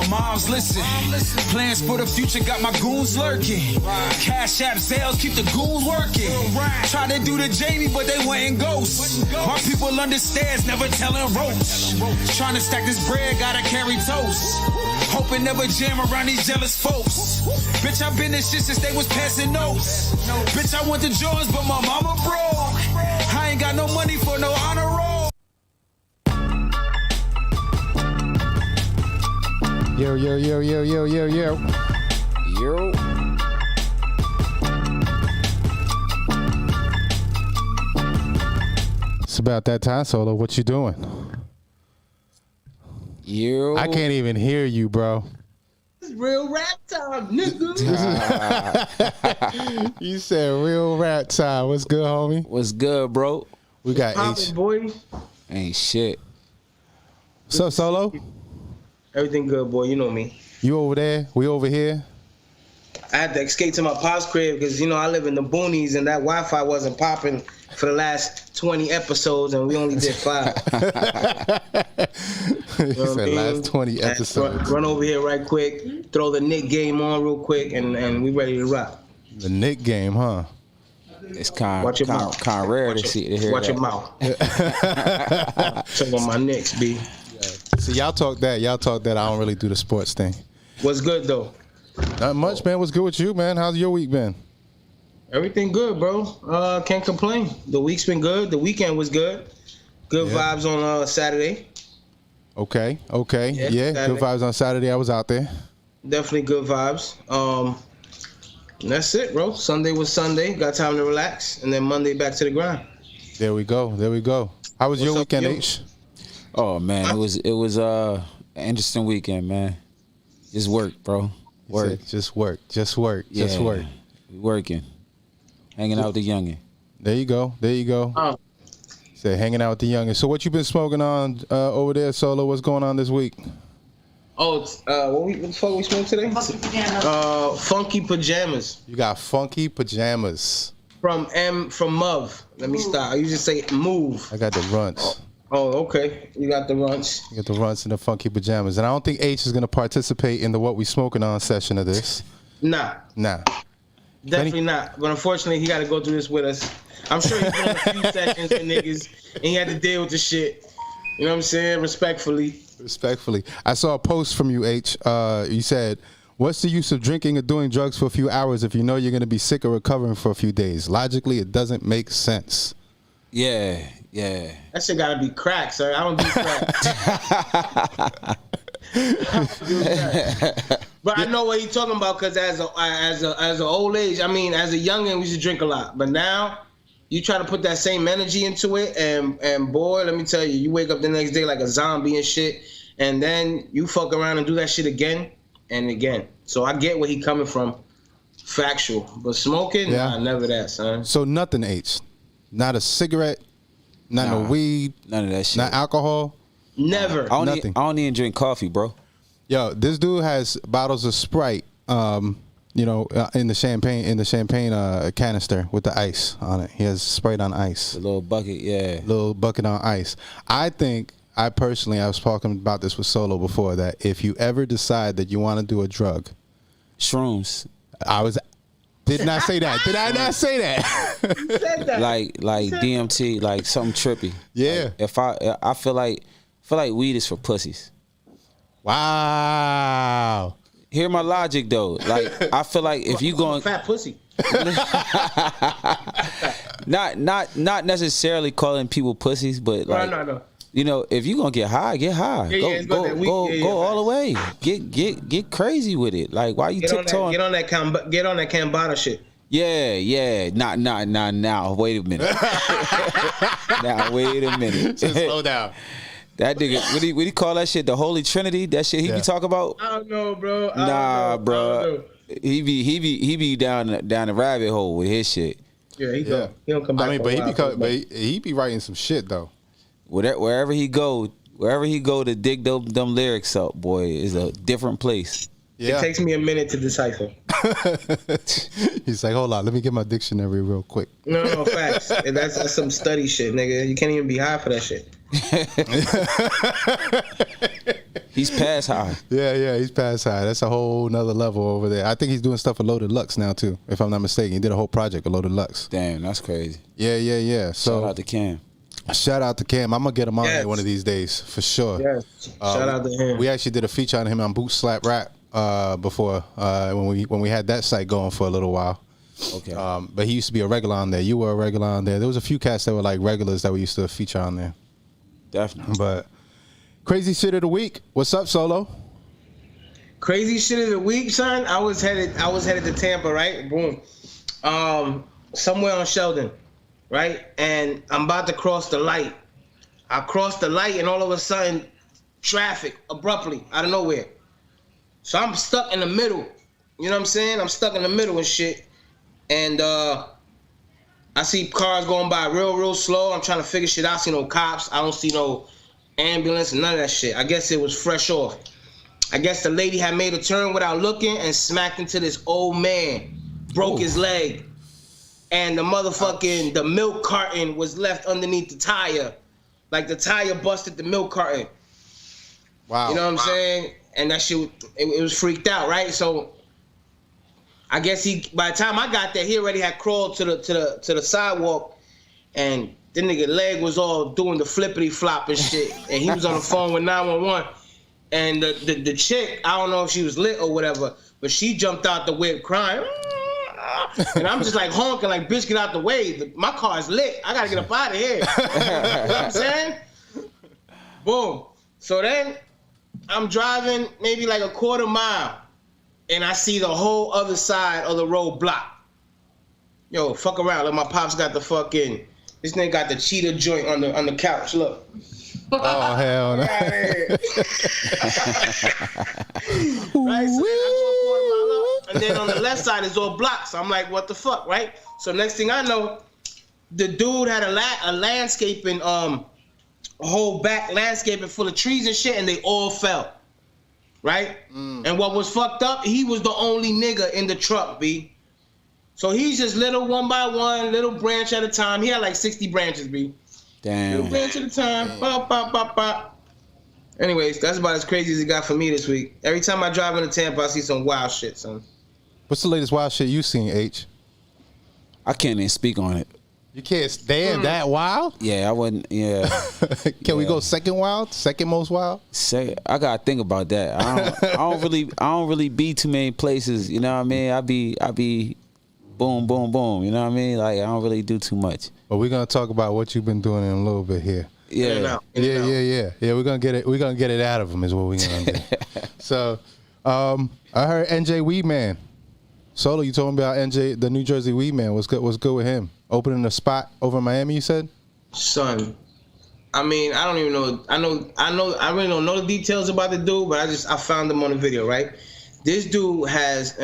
moms listen. Plans for the future, got my goons lurking. Cash app sales, keep the goons working. Try to do the Jamie, but they went ghosts. My people understands, never telling ropes. Trying to stack this bread, gotta carry toast. Hoping never jam around these jealous folks. Bitch, I been this shit since they was passing notes. Bitch, I went to Jordans, but my mama broke. I ain't got no money for no honor roll. Yo. It's about that time, Solo. What you doing? Yo. I can't even hear you, bro. It's real rap time, nigga. You said real rap time. What's good, homie? What's good, bro? We got Poppin', Aych. boy. Ain't shit. What's up, Solo? Everything good, boy. You know me. You over there? We over here? I had to escape to my pop's crib because, you know, I live in the boonies and that Wi-Fi wasn't popping for the last 20 episodes and we only did 5. You said last 20 episodes. Run over here right quick, throw the Nick game on real quick, and we ready to rock. The Nick game, huh? It's kind Watch your mouth. of rare to hear Watch that. your mouth. Talk about my Knicks, B. See, y'all talk that. I don't really do the sports thing. What's good, though? Not much, man. What's good with you, man? How's your week been? Everything good, bro. Can't complain. The week's been good. The weekend was good. Good vibes on Saturday. Okay. Yeah, Saturday. good vibes on Saturday. I was out there. Definitely good vibes. And that's it, bro. Sunday was Sunday. Got time to relax. And then Monday back to the grind. There we go. How was your What's up, weekend, yo? H? Oh man, it was an interesting weekend, man. Just work, bro. Work. Just work. We working. Hanging out with the youngin'. There you go. Say hanging out with the youngin'. So what you been smoking on over there, Solo? What's going on this week? Oh, what the fuck we smoked today? Funky pajamas. Funky pajamas. You got funky pajamas. From Muv. Let me stop. I usually say move. I got the runts. Oh, okay. You got the runts. You got the runts and the funky pajamas. And I don't think H is going to participate in the what we smoking on session of this. Nah. Definitely not. But unfortunately, he got to go through this with us. I'm sure he's been on a few sessions with niggas, and he had to deal with the shit. You know what I'm saying? Respectfully. I saw a post from you, H. You said, what's the use of drinking or doing drugs for a few hours if you know you're going to be sick or recovering for a few days? Logically, it doesn't make sense. Yeah. That shit got to be crack, sir. I don't do crack. But I know what he's talking about because as an old age, I mean, as a youngin', we used to drink a lot. But now, you try to put that same energy into it, and boy, let me tell you, you wake up the next day like a zombie and shit, and then you fuck around and do that shit again and again. So I get where he coming from, factual. But smoking, nah, never that, son. So nothing, H. Not a cigarette, no weed, none of that shit. not alcohol. Never. I don't even drink coffee, bro. Yo, this dude has bottles of Sprite, in the champagne canister with the ice on it. He has Sprite on ice. A little bucket, yeah. Little bucket on ice. I was talking about this with Solo before, that if you ever decide that you want to do a drug, Shrooms. Did not say that. Did I not say that? You said that. Like DMT, like something trippy. Yeah. Like if I feel like weed is for pussies. Wow. Hear my logic though. Like I feel like if you going fat pussy. not necessarily calling people pussies, but like No. you know, if you gonna get high, get high. Go all the way. Get crazy with it. Like why you tiptoeing? Get on that Cambada shit. Yeah. Not now. Wait a minute. Just slow down. That nigga, what do you call that shit? The Holy Trinity? That shit he be talking about? I don't know, bro. Bro. He be down the rabbit hole with his shit. Yeah, he don't come back. I mean, he be writing some shit though. Wherever he go to dig them lyrics up, boy, is a different place. Yeah. It takes me a minute to decipher. He's like, hold on, let me get my dictionary real quick. No, facts. That's some study shit, nigga. You can't even be high for that shit. He's past high. Yeah, he's past high. That's a whole nother level over there. I think he's doing stuff with Loaded Lux now too, if I'm not mistaken. He did a whole project with Loaded Lux. Damn, that's crazy. Yeah. So shout out to Cam. Shout out to Cam. I'm gonna get him on here one of these days for sure. Yes. Shout out to him. We actually did a feature on him on Boot Slap Rap before when we had that site going for a little while. Okay. But he used to be a regular on there. You were a regular on there. There was a few cats that were like regulars that we used to feature on there. Definitely. But crazy shit of the week. What's up, Solo? Crazy shit of the week, son. I was headed to Tampa, right? Boom. Somewhere on Sheldon, right? And I'm about to cross the light. I crossed the light and all of a sudden traffic abruptly out of nowhere. So I'm stuck in the middle. You know what I'm saying? I'm stuck in the middle and shit. And I see cars going by real slow. I'm trying to figure shit out. I see no cops. I don't see no ambulance and none of that shit. I guess it was fresh off. I guess the lady had made a turn without looking and smacked into this old man. Broke his leg. And the motherfucking, the milk carton was left underneath the tire. Like the tire busted the milk carton. Wow. You know what I'm saying? And that shit, it was freaked out, right? So I guess by the time I got there, he already had crawled to the sidewalk, and the nigga leg was all doing the flippity flop and shit. And he was on the phone with 911. And the chick, I don't know if she was lit or whatever, but she jumped out the whip crying. And I'm just like honking, like, bitch, get out the way. My car is lit. I gotta get up out of here. You know what I'm saying? Boom. So then I'm driving maybe like a quarter mile, and I see the whole other side of the road blocked. Yo, fuck around. Look, my pops got the fucking, this nigga got the cheetah joint on the couch. Look. Oh, hell no. Right, so then I go a quarter mile up, and then on the left side is all blocked. So I'm like, what the fuck, right? So next thing I know, the dude had a landscaping, a whole back landscaping full of trees and shit, and they all fell. Right? And what was fucked up, he was the only nigga in the truck, B. So he's just little one by one, little branch at a time. He had like 60 branches, B. Damn. Little branch at a time. Bop, bop, bop, bop. Anyways, that's about as crazy as it got for me this week. Every time I drive into Tampa, I see some wild shit, son. What's the latest wild shit you seen, H? I can't even speak on it. You can't stand that wild? Yeah, I wouldn't. Yeah. Can we go second wild? Second most wild? I gotta think about that. I don't really be too many places. You know what I mean? I be boom, boom, boom. You know what I mean? Like, I don't really do too much. But we're gonna talk about what you've been doing in a little bit here. Yeah. Yeah. We're gonna get it. We're gonna get it out of him. Is what we're gonna do. So, I heard NJ Weedman. Solo, you told me about NJ, the New Jersey Weedman. What's good with him? Opening a spot over in Miami, you said? Son, I mean, I don't even know. I really don't know the details about the dude, but I found him on the video, right? This dude has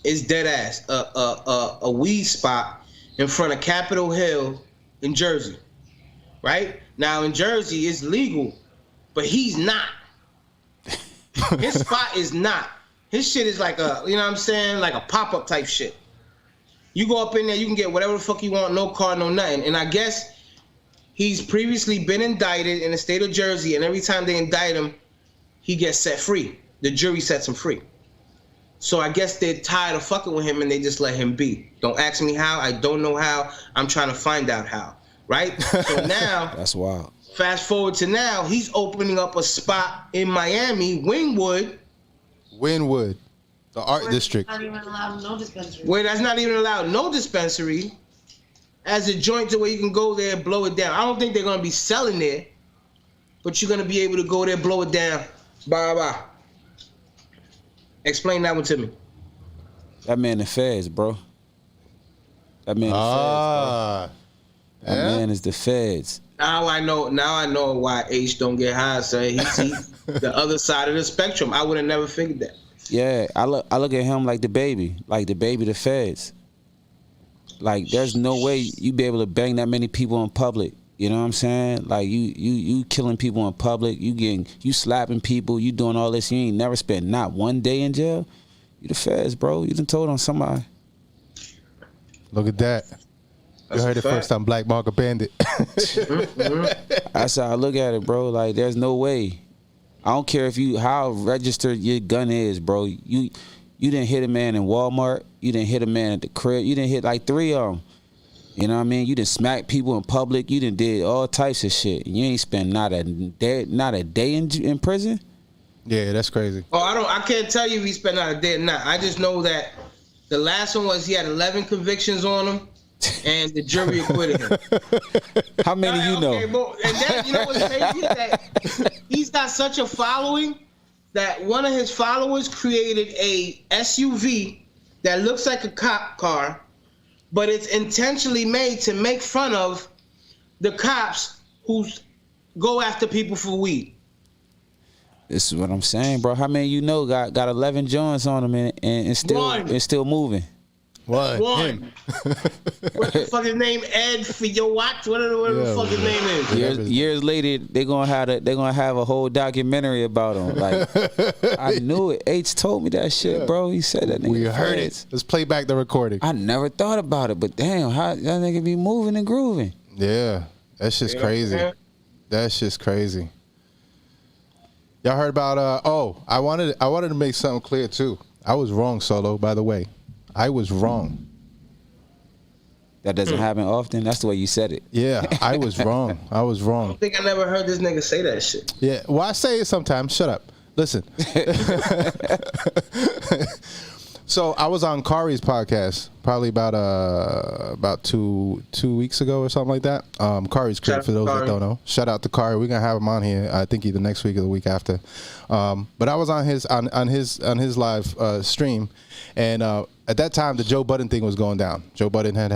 is dead ass a weed spot in front of Capitol Hill in Jersey, right? Now in Jersey it's legal, but he's not. His spot is not. His shit is like a, you know what I'm saying, like a pop-up type shit. You go up in there, you can get whatever the fuck you want, no card, no nothing. And I guess he's previously been indicted in the state of Jersey, and every time they indict him, he gets set free. The jury sets him free. So I guess they're tired of fucking with him, and they just let him be. Don't ask me how. I don't know how. I'm trying to find out how. Right? So now, that's wild. Fast forward to now, he's opening up a spot in Miami, Wynwood, the art district. Not even allowed no dispensary. Where that's not even allowed no dispensary, as a joint to where you can go there and blow it down. I don't think they're gonna be selling there, but you're gonna be able to go there, blow it down. Bye. Explain that one to me. That man the feds, bro. That man the feds, bro. That man is the feds. Now I know why Aych don't get high, son. He's the other side of the spectrum. I would have never figured that. Yeah, I look at him like the baby the feds. Like, there's no way you be able to bang that many people in public. You know what I'm saying? Like, you killing people in public, you slapping people, you doing all this. You ain't never spent not one day in jail. You the feds, bro. You done told on somebody. Look at that. You heard it first on Black Market Bandit. That's how I look at it, bro. Like, there's no way. I don't care how registered your gun is, bro. You didn't hit a man in Walmart. You didn't hit a man at the crib. You didn't hit like 3 of them. You know what I mean? You done smack people in public. You done did all types of shit. You ain't spent not a day in prison. Yeah, that's crazy. Oh, I can't tell you if he spent not a day or not. I just know that the last one was he had 11 convictions on him, and the jury acquitted him. How many you know? Okay, but, and then, you know what's crazy is that he's got such a following that one of his followers created a SUV that looks like a cop car, but it's intentionally made to make fun of the cops who go after people for weed. This is what I'm saying, bro. How many you know got 11 joints on them and still moving? One. What's the fucking name? Ed for your watch? Whatever the fuck his name is. Years later, they're gonna have a whole documentary about him. Like, I knew it. Aych told me that shit, bro. He said that. Nigga We heard it. Let's play back the recording. I never thought about it, but damn, how that nigga be moving and grooving? Yeah, that's just crazy. Man. That's just crazy. Y'all heard about? I wanted to make something clear too. I was wrong, Solo. By the way, I was wrong. That doesn't happen often. That's the way you said it. Yeah, I was wrong. I was I wrong. don't think I never heard this nigga say that shit. Yeah, well, I say it sometimes. Shut up. Listen. So I was on Kari's podcast probably about two weeks ago or something like that. Kari's great for those that don't know. Shout out to Kari. We're gonna have him on here. I think either next week or the week after. But I was on his live stream, and at that time the Joe Budden thing was going down. Joe Budden had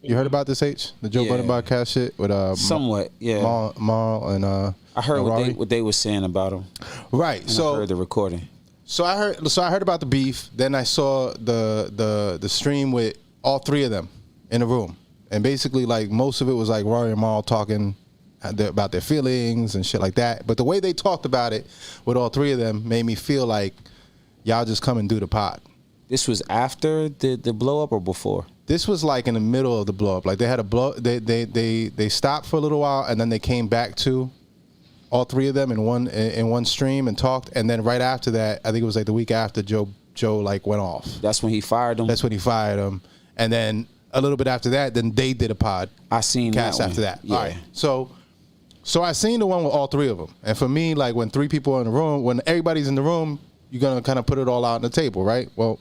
you heard about this, Aych? The Joe Budden podcast shit with somewhat, yeah. Maul and I heard what they were saying about him. Right. And so I heard the recording. So I heard about the beef. Then I saw the stream with all 3 of them in a room, and basically like most of it was like Rory and Maul talking about their feelings and shit like that. But the way they talked about it with all 3 of them made me feel like y'all just come and do the pod. This was after the blow up or before? This was like in the middle of the blow up. Like they had a blow. They stopped for a little while and then they came back to all 3 of them in one stream and talked. And then right after that, I think it was like the week after, Joe like went off. That's when he fired them. That's when he fired him. And then a little bit after that, then they did a pod. I seen cast that one. after that. Yeah. All right. So I seen the one with all 3 of them. And for me, like when 3 people are in the room, when everybody's in the room, you're gonna kind of put it all out on the table, right? Well,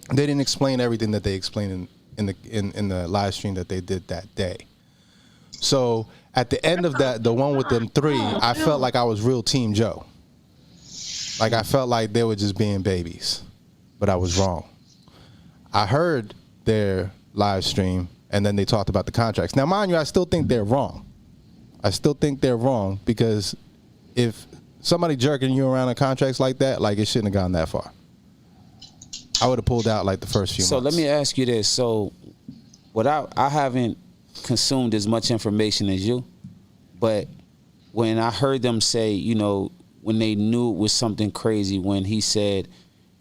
they didn't explain everything that they explained in the live stream that they did that day. So at the end of that, the one with them 3, I felt like I was real Team Joe. Like I felt like they were just being babies, but I was wrong. I heard their live stream and then they talked about the contracts. Now, mind you, I still think they're wrong. I still think they're wrong because if somebody jerking you around on contracts like that, like it shouldn't have gone that far. I would have pulled out like the first few months. So let me ask you this. So I haven't consumed as much information as you, but when I heard them say, you know, when they knew it was something crazy, when he said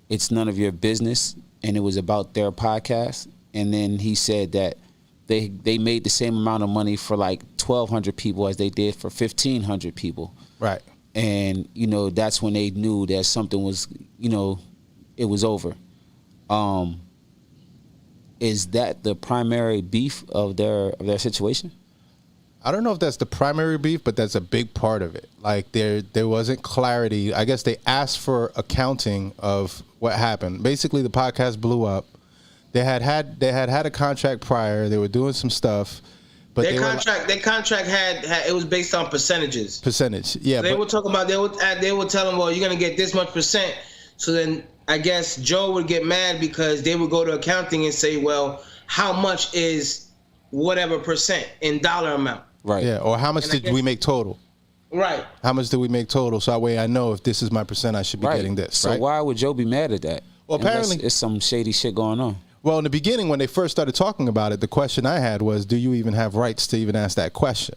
it's none of your business and it was about their podcast, and then he said that they made the same amount of money for like 1,200 people as they did for 1,500 people. Right. And, you know, that's when they knew that something was, you know, it was over. Is that the primary beef of their situation? I don't know if that's the primary beef, but that's a big part of it. Like there wasn't clarity. I guess they asked for accounting of what happened. Basically, the podcast blew up. They had a contract prior. They were doing some stuff, but their contract had it was based on percentages. Percentage, yeah. So they were talking about they would tell them, well, you're gonna get this much percent. So then I guess Joe would get mad because they would go to accounting and say, well, how much is whatever percent in dollar amount? Right. Yeah. Or how much did we make total? Right. How much did we make total? So that way I know if this is my percent, I should be getting this. So right? why would Joe be mad at that? Well, apparently it's some shady shit going on. Well, in the beginning, when they first started talking about it, the question I had was, do you even have rights to even ask that question?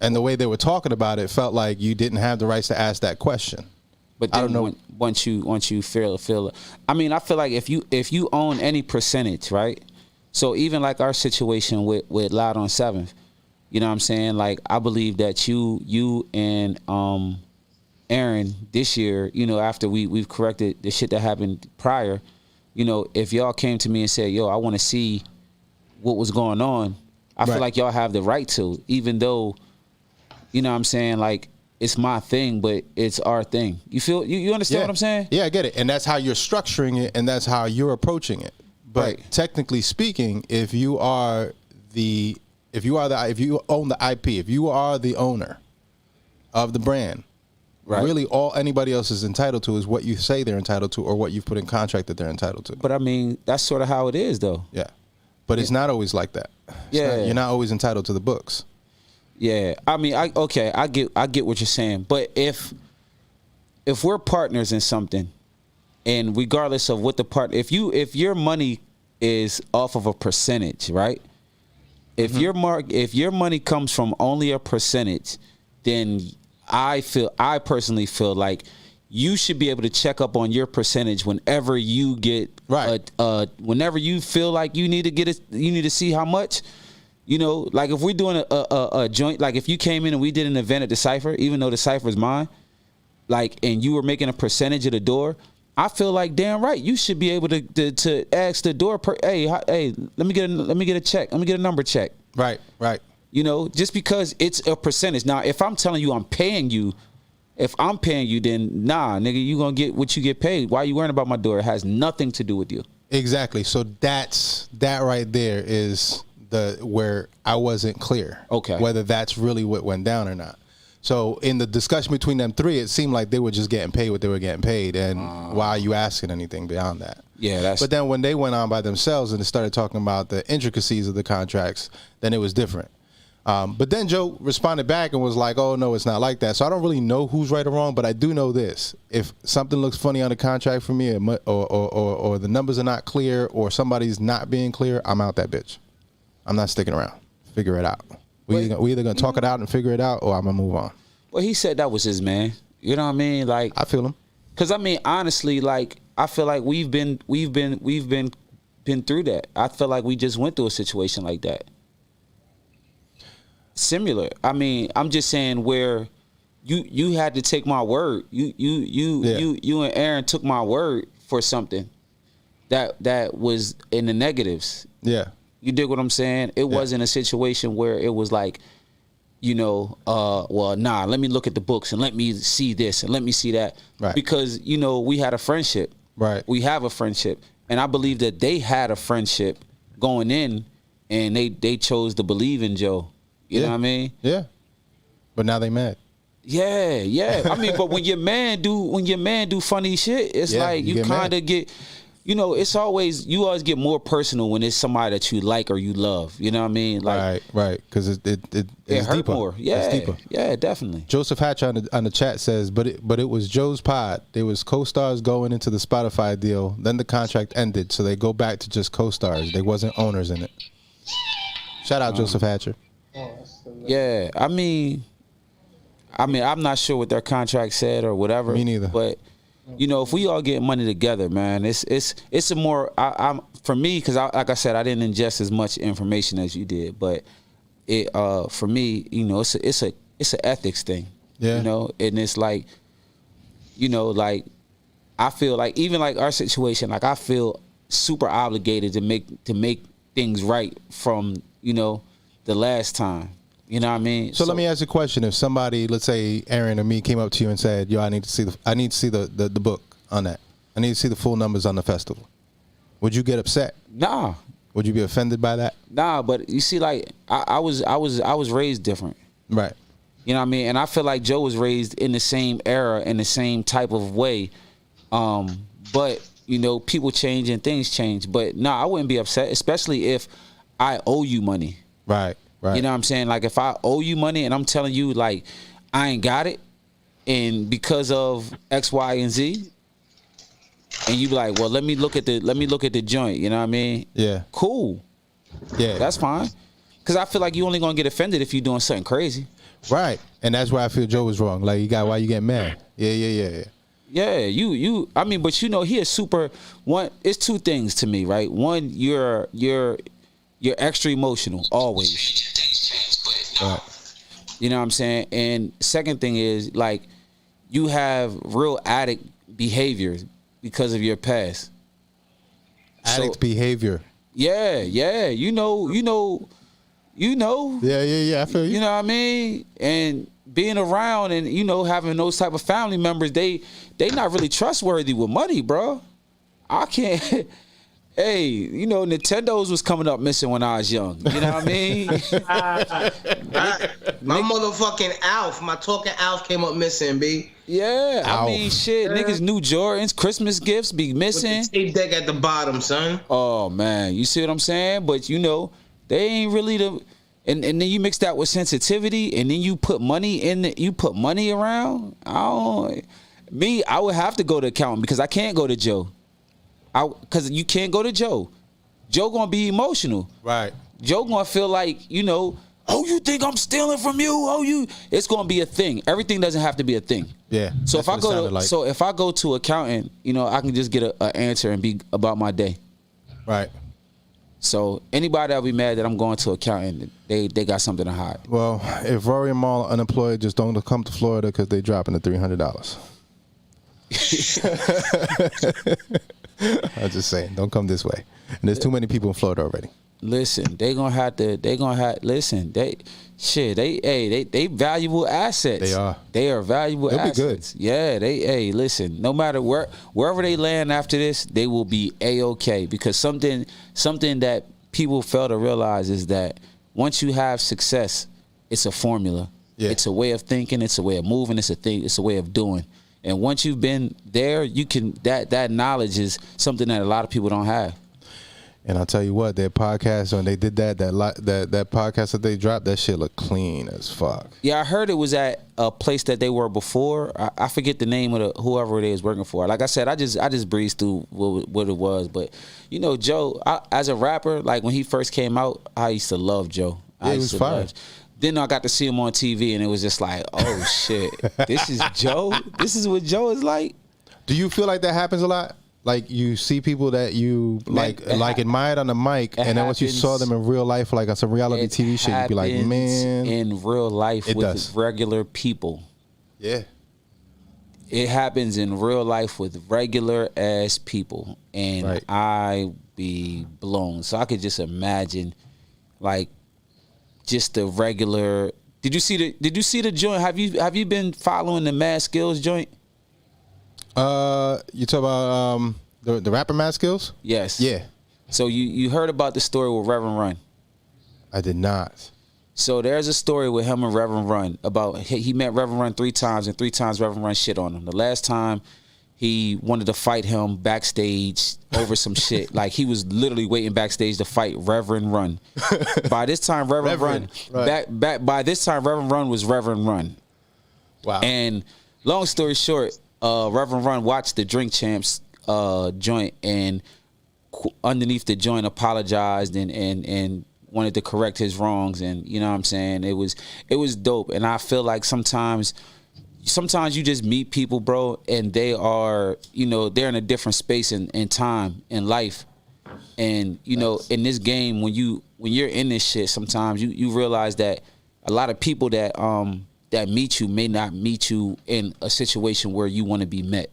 And the way they were talking about it felt like you didn't have the rights to ask that question. But then I don't know. Once you feel, I mean, I feel like if you own any percentage, right? So even like our situation with Loud on 7th, you know what I'm saying? Like I believe that you and Aaron this year, you know, after we've corrected the shit that happened prior, you know, if y'all came to me and said, yo, I want to see what was going on, I feel like y'all have the right to, even though, you know what I'm saying, like, it's my thing, but it's our thing. You understand what I'm saying? Yeah, I get it. And that's how you're structuring it, and that's how you're approaching it. But technically speaking, if you own the IP, if you are the owner of the brand, really all anybody else is entitled to is what you say they're entitled to or what you've put in contract that they're entitled to. But I mean, that's sort of how it is, though. Yeah. But it's not always like that. You're not always entitled to the books. Yeah. I mean, I get what you're saying. But if we're partners in something, and regardless of what the if your money is off of a percentage, right? If your money comes from only a percentage, then I personally feel like you should be able to check up on your percentage whenever you get whenever you feel like you need to see how much. You know, like if we're doing a joint, like if you came in and we did an event at the Cypher, even though the Cypher is mine, like, and you were making a percentage of the door, I feel like damn right you should be able to ask the door, hey, let me get a check, let me get a number check. Right. You know, just because it's a percentage. Now, if I'm telling you I'm paying you, then nah, nigga, you gonna get what you get paid. Why are you worrying about my door? It has nothing to do with you. Exactly. So that right there is where I wasn't clear. Okay. Whether that's really what went down or not. So in the discussion between them three, it seemed like they were just getting paid what they were getting paid, and why are you asking anything beyond that? Yeah, But then when they went on by themselves and started talking about the intricacies of the contracts, then it was different. But then Joe responded back and was like, "Oh no, it's not like that." So I don't really know who's right or wrong, but I do know this: if something looks funny on the contract for me, or the numbers are not clear, or somebody's not being clear, I'm out that bitch. I'm not sticking around. Figure it out. We either gonna talk it out and figure it out, or I'm gonna move on. Well, he said that was his man. You know what I mean? Like, I feel him. Cause I mean, honestly, like, I feel like we've been through that. I feel like we just went through a situation like that. Similar. I mean, I'm just saying where you had to take my word. You and Aaron took my word for something that was in the negatives. Yeah. You dig what I'm saying? It wasn't a situation where it was like, you know, well, nah, let me look at the books and let me see this and let me see that. Right. Because, you know, we had a friendship. Right. We have a friendship. And I believe that they had a friendship going in, and they chose to believe in Joe. You know what I mean? Yeah. But now they mad. Yeah. I mean, but when your man do funny shit, it's like you kind of get, you know, you always get more personal when it's somebody that you like or you love. You know what I mean? Like, right. Because it's hurt deeper. more. Yeah, it's deeper. Yeah, definitely. Joseph Hatch on the chat says, but it was Joe's pod. There was co-stars going into the Spotify deal. Then the contract ended, so they go back to just co-stars. They wasn't owners in it. Shout out Joseph Hatcher. Yeah, I mean, I'm not sure what their contract said or whatever. Me neither. But you know, if we all get money together, man, it's a more. I'm for me, because like I said, I didn't ingest as much information as you did, but it for me, you know, it's an ethics thing. Yeah. You know, and it's like, you know, like I feel like even like our situation, like I feel super obligated to make things right from, you know, the last time. You know what I mean? So let me ask you a question. If somebody, let's say Aaron or me, came up to you and said, "Yo, I need to see the book on that. I need to see the full numbers on the festival." Would you get upset? Nah. Would you be offended by that? Nah, but you see, like I was raised different. Right. You know what I mean? And I feel like Joe was raised in the same era, in the same type of way. But you know, people change and things change. But nah, I wouldn't be upset, especially if I owe you money. Right. You know what I'm saying? Like if I owe you money and I'm telling you like I ain't got it, and because of X, Y, and Z, and you be like, well, let me look at the joint. You know what I mean? Yeah. Cool. Yeah. That's fine. Because I feel like you only gonna get offended if you're doing something crazy. Right. And that's why I feel Joe was wrong. Like, why you getting mad? Yeah. Yeah, you. I mean, but you know, he is super. One, it's two things to me, right? One, you're extra emotional always. Right. You know what I'm saying? And second thing is like you have real addict behavior because of your past. Addict behavior. Yeah, you know. Yeah. I feel you. You know what I mean? And being around and having those type of family members, they not really trustworthy with money, bro. I can't. Hey, Nintendo's was coming up missing when I was young. You know what I mean? My motherfucking Alf, my talking Alf came up missing, B. Yeah, Alf. I mean, shit, niggas new Jordans, Christmas gifts be missing. With the tape deck at the bottom, son. Oh man, you see what I'm saying? But they ain't really the. And then you mix that with sensitivity, and then you put money in it. You put money around. I would have to go to accountant because I can't go to Joe. Because you can't go to Joe. Joe gonna be emotional. Right. Joe gonna feel like, oh, you think I'm stealing from you? Oh, it's gonna be a thing. Everything doesn't have to be a thing. Yeah. So if I go to accountant, I can just get an answer and be about my day. Right. So anybody that'll be mad that I'm going to accountant, they got something to hide. Well, if Rory and Maul are unemployed, just don't come to Florida because they dropping the $300. I'm just saying, don't come this way. And there's too many people in Florida already. Listen, they valuable assets. They are. They are valuable They'll assets. be good. Yeah, listen, no matter wherever they land after this, they will be A-okay, because something that people fail to realize is that once you have success, it's a formula. Yeah. It's a way of thinking, it's a way of moving, it's a way of doing. And once you've been there, you can that knowledge is something that a lot of people don't have. And I'll tell you what, their podcast, when they did that podcast that they dropped, that shit looked clean as fuck. Yeah, I heard it was at a place that they were before. I forget the name of whoever it is working for. Like I said, I just breezed through what it was. But Joe, as a rapper, like when he first came out, I used to love Joe. Yeah, he was fire. Then I got to see him on TV, and it was just like, oh shit, this is Joe. This is what Joe is like. Do you feel like that happens a lot? Like you see people that you admired on the mic, and then once you saw them in real life, like on some reality TV shit, you'd be like, man. In real life with regular people. Yeah. It happens in real life with regular ass people, and right. I be blown. So I could just imagine, like, just the regular. Did you see the joint? Have you been following the Mad Skills joint? You talk about the rapper Mad Skills? Yes. Yeah. So you heard about the story with Reverend Run? I did not. So there's a story with him and Reverend Run about he met Reverend Run 3 times, and 3 times Reverend Run shit on him. The last time he wanted to fight him backstage over some shit. Like he was literally waiting backstage to fight Reverend Run. By this time, Reverend Run was Reverend Run. Wow. And long story short, Reverend Run watched the Drink Champs joint, and underneath the joint apologized and wanted to correct his wrongs, and you know what I'm saying, it was dope. And I feel like sometimes you just meet people, bro, and they are, they're in a different space and time in life. And in this game, when you're in this shit, sometimes you realize that a lot of people that meet you may not meet you in a situation where you want to be met.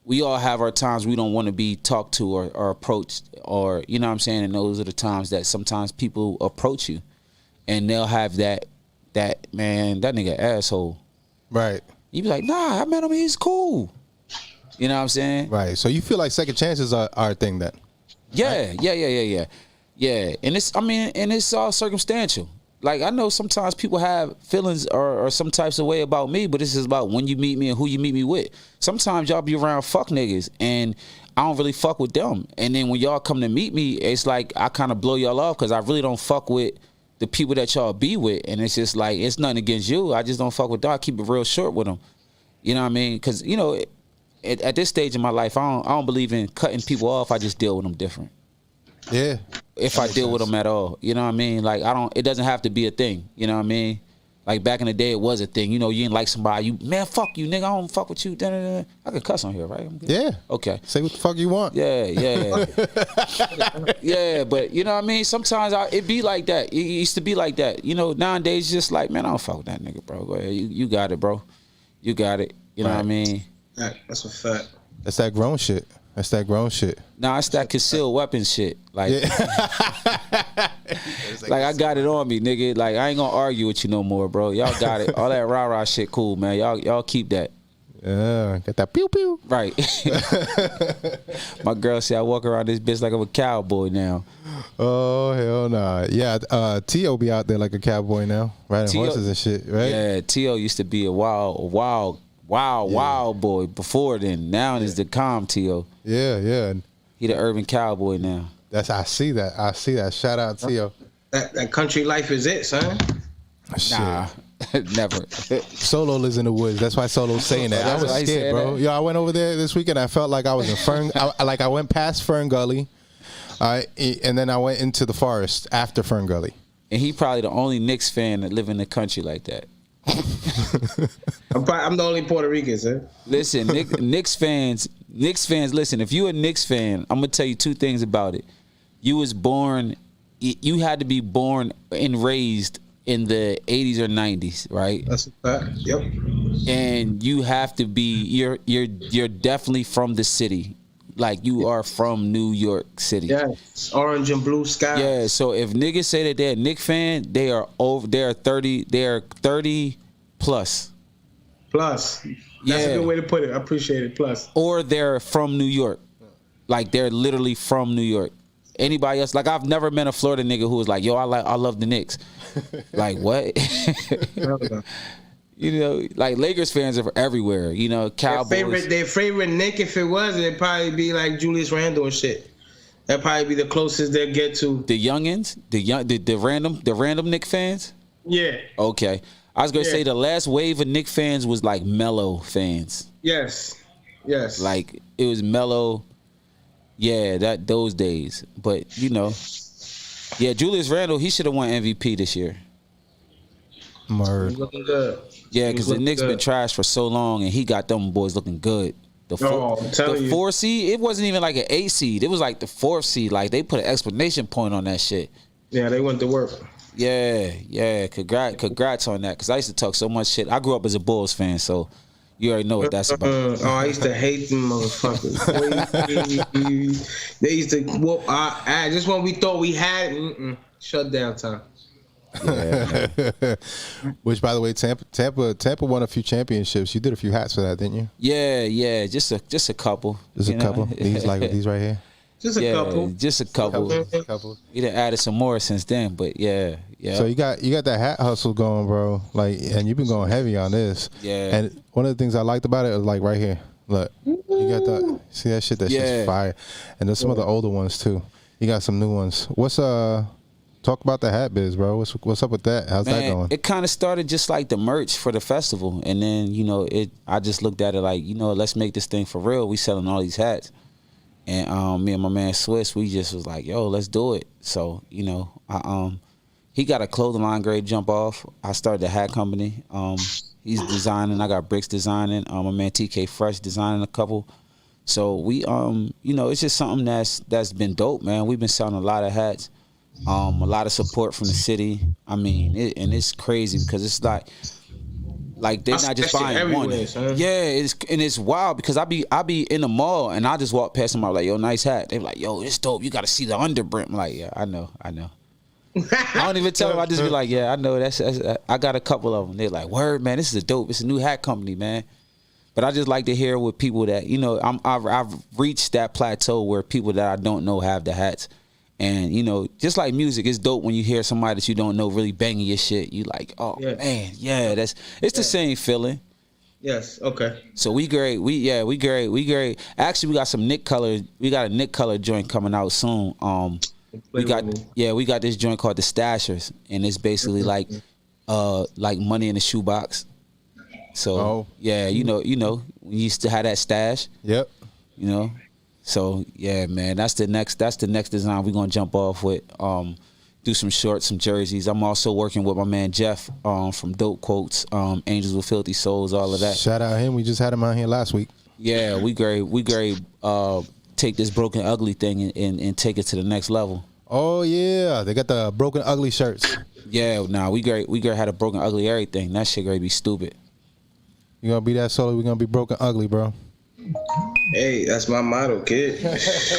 We all have our times we don't want to be talked to or approached, or you know what I'm saying, and those are the times that sometimes people approach you and they'll have that man, that nigga asshole. Right. You be like, nah, I met him, he's cool. You know what I'm saying? Right. So you feel like second chances are a thing then? Yeah, right? Yeah. And it's all circumstantial. Like, I know sometimes people have feelings or some types of way about me, but this is about when you meet me and who you meet me with. Sometimes y'all be around fuck niggas, and I don't really fuck with them. And then when y'all come to meet me, it's like I kind of blow y'all off because I really don't fuck with the people that y'all be with. And it's just like, it's nothing against you. I just don't fuck with y'all. I keep it real short with them. You know what I mean? Because, at this stage in my life, I don't believe in cutting people off. I just deal with them different. Yeah. If I deal with them at all, you know what I mean? Like, it doesn't have to be a thing, you know what I mean? Like back in the day, it was a thing. You know, you didn't like somebody. You man, fuck you, nigga. I don't fuck with you. Da-da-da. I can cuss on here, right? Yeah. Okay. Say what the fuck you want. Yeah. Yeah, but you know what I mean? Sometimes it be like that. It used to be like that. You know, nowadays it's just like, man, I don't fuck with that nigga, bro. Go ahead. You got it, bro. You got it. You know what I mean? That's a fact. That's that grown shit. Nah, it's that concealed weapon shit. Like, like I got it on me, nigga. Like I ain't gonna argue with you no more, bro. Y'all got it. All that rah-rah shit cool, man. Y'all keep that. Yeah, get that pew pew. Right. My girl said I walk around this bitch like I'm a cowboy now. Oh hell nah. Yeah, T.O. be out there like a cowboy now, riding horses and shit, right? Yeah, T.O. used to be a wild boy before then. Now it's the calm T.O. Yeah. He the urban cowboy now. I see that. Shout out T.O. That country life is it, son. Shit. Nah, never. Solo lives in the woods. That's why Solo's saying that. I was scared, bro. Yo, I went over there this weekend. I felt like I was in Fern. I went past Fern Gully, and then I went into the forest after Fern Gully. And he probably the only Knicks fan that live in the country like that. I'm the only Puerto Rican, sir. Listen, Knicks fans. Listen, if you a Knicks fan, I'm gonna tell you two things about it. You had to be born and raised in the 80s or 90s, right? That's a fact. Yep. And you have to be. You're definitely from the city. Like you are from New York City. Yes. Orange and blue sky. Yeah. So if niggas say that they're a Knicks fan, they are 30. They are 30 plus. Plus. That's a good way to put it. I appreciate it. Plus. Or they're from New York. Like they're literally from New York. Anybody else? Like I've never met a Florida nigga who was like, yo, I love the Knicks. Like what? You know, like Lakers fans are everywhere. You know, Cowboys. Their favorite Knick, if it was, it'd probably be like Julius Randle and shit. That'd probably be the closest they'll get to. The youngins, the random Knick fans. Yeah. Okay, I was gonna say the last wave of Knick fans was like Melo fans. Yes. Like it was Melo. Yeah, those days. But you know, yeah, Julius Randle, he should have won MVP this year. Word. Looking good. Yeah, because the Knicks been trash for so long, and he got them boys looking good. The 4 seed, it wasn't even like an 8 seed. It was like the 4th seed. Like they put an exclamation point on that shit. Yeah, they went to work. Yeah. Congrats on that. Because I used to talk so much shit. I grew up as a Bulls fan, so you already know what that's about. I used to hate them motherfuckers. They used to whoop. Just when we thought we had shut down time. Yeah. Which, by the way, Tampa won a few championships. You did a few hats for that, didn't you? Yeah. Just a couple. Just a couple. These right here. Just a couple. Just a couple. We done added some more since then, but yeah. So you got that hat hustle going, bro. Like, and you've been going heavy on this. Yeah. And one of the things I liked about it was like right here. Look, you got that. See that shit? That shit's fire. And there's some of the older ones too. You got some new ones. Talk about the hat biz, bro. What's up with that? How's that going? It kind of started just like the merch for the festival, and then I just looked at it like, let's make this thing for real. We selling all these hats, and me and my man Swiss, we just was like, yo, let's do it. So he got a clothing line grade jump off. I started the hat company. He's designing. I got Bricks designing. My man TK Fresh designing a couple. So we it's just something that's been dope, man. We've been selling a lot of hats. A lot of support from the city. I mean, it's crazy because it's like they're not just buying one. Son. Yeah, it's wild because I be in the mall and I just walk past them. I'm like, yo, nice hat. They're like, yo, it's dope. You got to see the underbrim. I'm like, yeah, I know. I don't even tell them. I just be like, yeah, I know. That's I got a couple of them. They're like, word, man, this is a dope. It's a new hat company, man. But I just like to hear with people that I've reached that plateau where people that I don't know have the hats. And, just like music, it's dope when you hear somebody that you don't know really banging your shit. You like, oh, man, yeah, it's the same feeling. Yes, okay. So we great. We great. Actually, we got some Nick color. We got a Nick color joint coming out soon. We got this joint called the Stashers, and it's basically like money in a shoebox. So you used to have that stash. Yep. So yeah, man, that's the next design we're gonna jump off with. do some shorts, some jerseys. I'm also working with my man Jeff from Dope Quotes, Angels with Filthy Souls, all of that. Shout out him. We just had him out here last week. Yeah, we great. Take this Broken Ugly thing and take it to the next level. Oh yeah, they got the Broken Ugly shirts. Yeah, nah, we great had a Broken Ugly everything. That shit gonna be stupid. You gonna be that Solo? We gonna be Broken Ugly, bro. Hey, that's my motto, kid.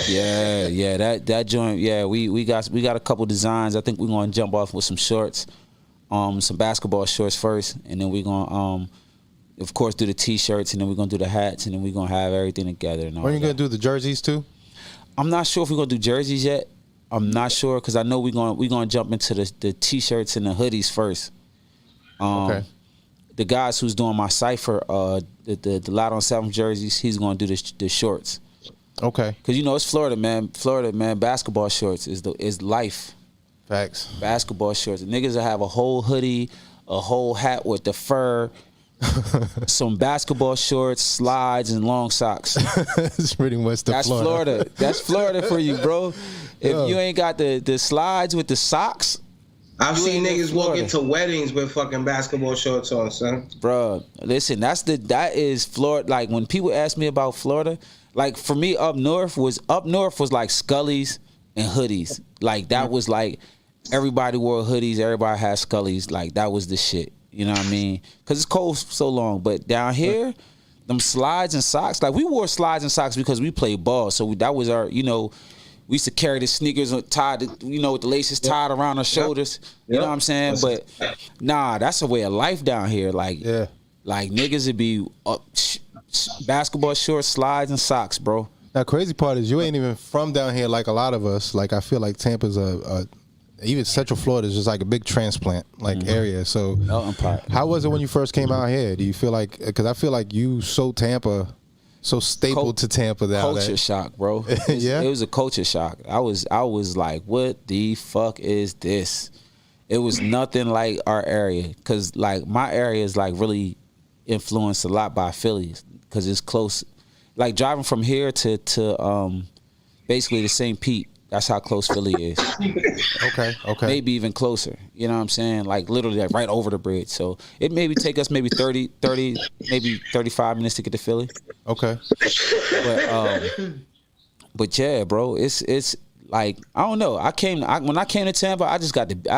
yeah, that joint. Yeah, we got a couple designs. I think we're gonna jump off with some shorts, some basketball shorts first, and then we're gonna of course do the t-shirts, and then we're gonna do the hats, and then we're gonna have everything together. And all Are you that. gonna do the jerseys too? I'm not sure if we're gonna do jerseys yet. I'm not sure because I know we're gonna jump into the t-shirts and the hoodies first. Okay. The guys who's doing my cipher, the Loud on 7 jerseys, he's gonna do the shorts. Okay. Cause it's Florida, man. Basketball shorts is life. Facts. Basketball shorts. Niggas will have a whole hoodie, a whole hat with the fur, some basketball shorts, slides, and long socks. It's pretty much That's Florida. That's Florida for you, bro. If you ain't got the slides with the socks, I've seen in niggas walk Florida. into weddings with fucking basketball shorts on, son. bro. Listen, that is Florida. Like when people ask me about Florida, like for me up north was like Scullies and hoodies. Like that was like everybody wore hoodies, everybody had Scullies. Like that was the shit. You know what I mean? Because it's cold so long. But down here, them slides and socks. Like we wore slides and socks because we played ball. So that was our, we used to carry the sneakers tied, with the laces tied around our shoulders. You know what I'm saying? But nah, that's a way of life down here. Like, like niggas would be basketball shorts, slides, and socks, bro. Now, crazy part is you ain't even from down here like a lot of us. Like I feel like Tampa's even Central Florida is just like a big transplant area. So how was it when you first came out here? Do you feel like, because I feel like you so staple to Tampa now. Culture shock, bro. It was a culture shock. I was like, what the fuck is this? It was nothing like our area, because like my area is like really influenced a lot by Philly because it's close. Like driving from here to basically the St. Pete. That's how close Philly is. Okay. Maybe even closer. You know what I'm saying? Like literally like right over the bridge. So it maybe take us maybe 30, maybe 35 minutes to get to Philly. Okay. But yeah, bro, it's like I don't know. When I came to Tampa, I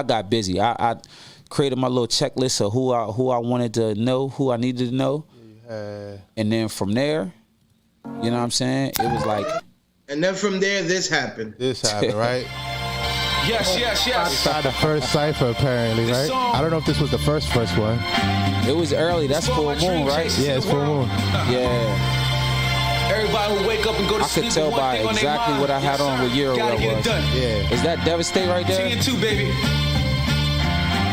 got busy. I created my little checklist of who I wanted to know, who I needed to know. And then from there, you know what I'm saying? It was like. And then from there, this happened. Right? Yes. Inside the first cipher, apparently, right? I don't know if this was the first one. It was early. That's full moon, right? Yeah, it's full moon. Yeah. Everybody who wake up and go to I sleep. could tell by exactly what I had on, what year it was. Yeah. Is that Devastate right there? 10 2, baby.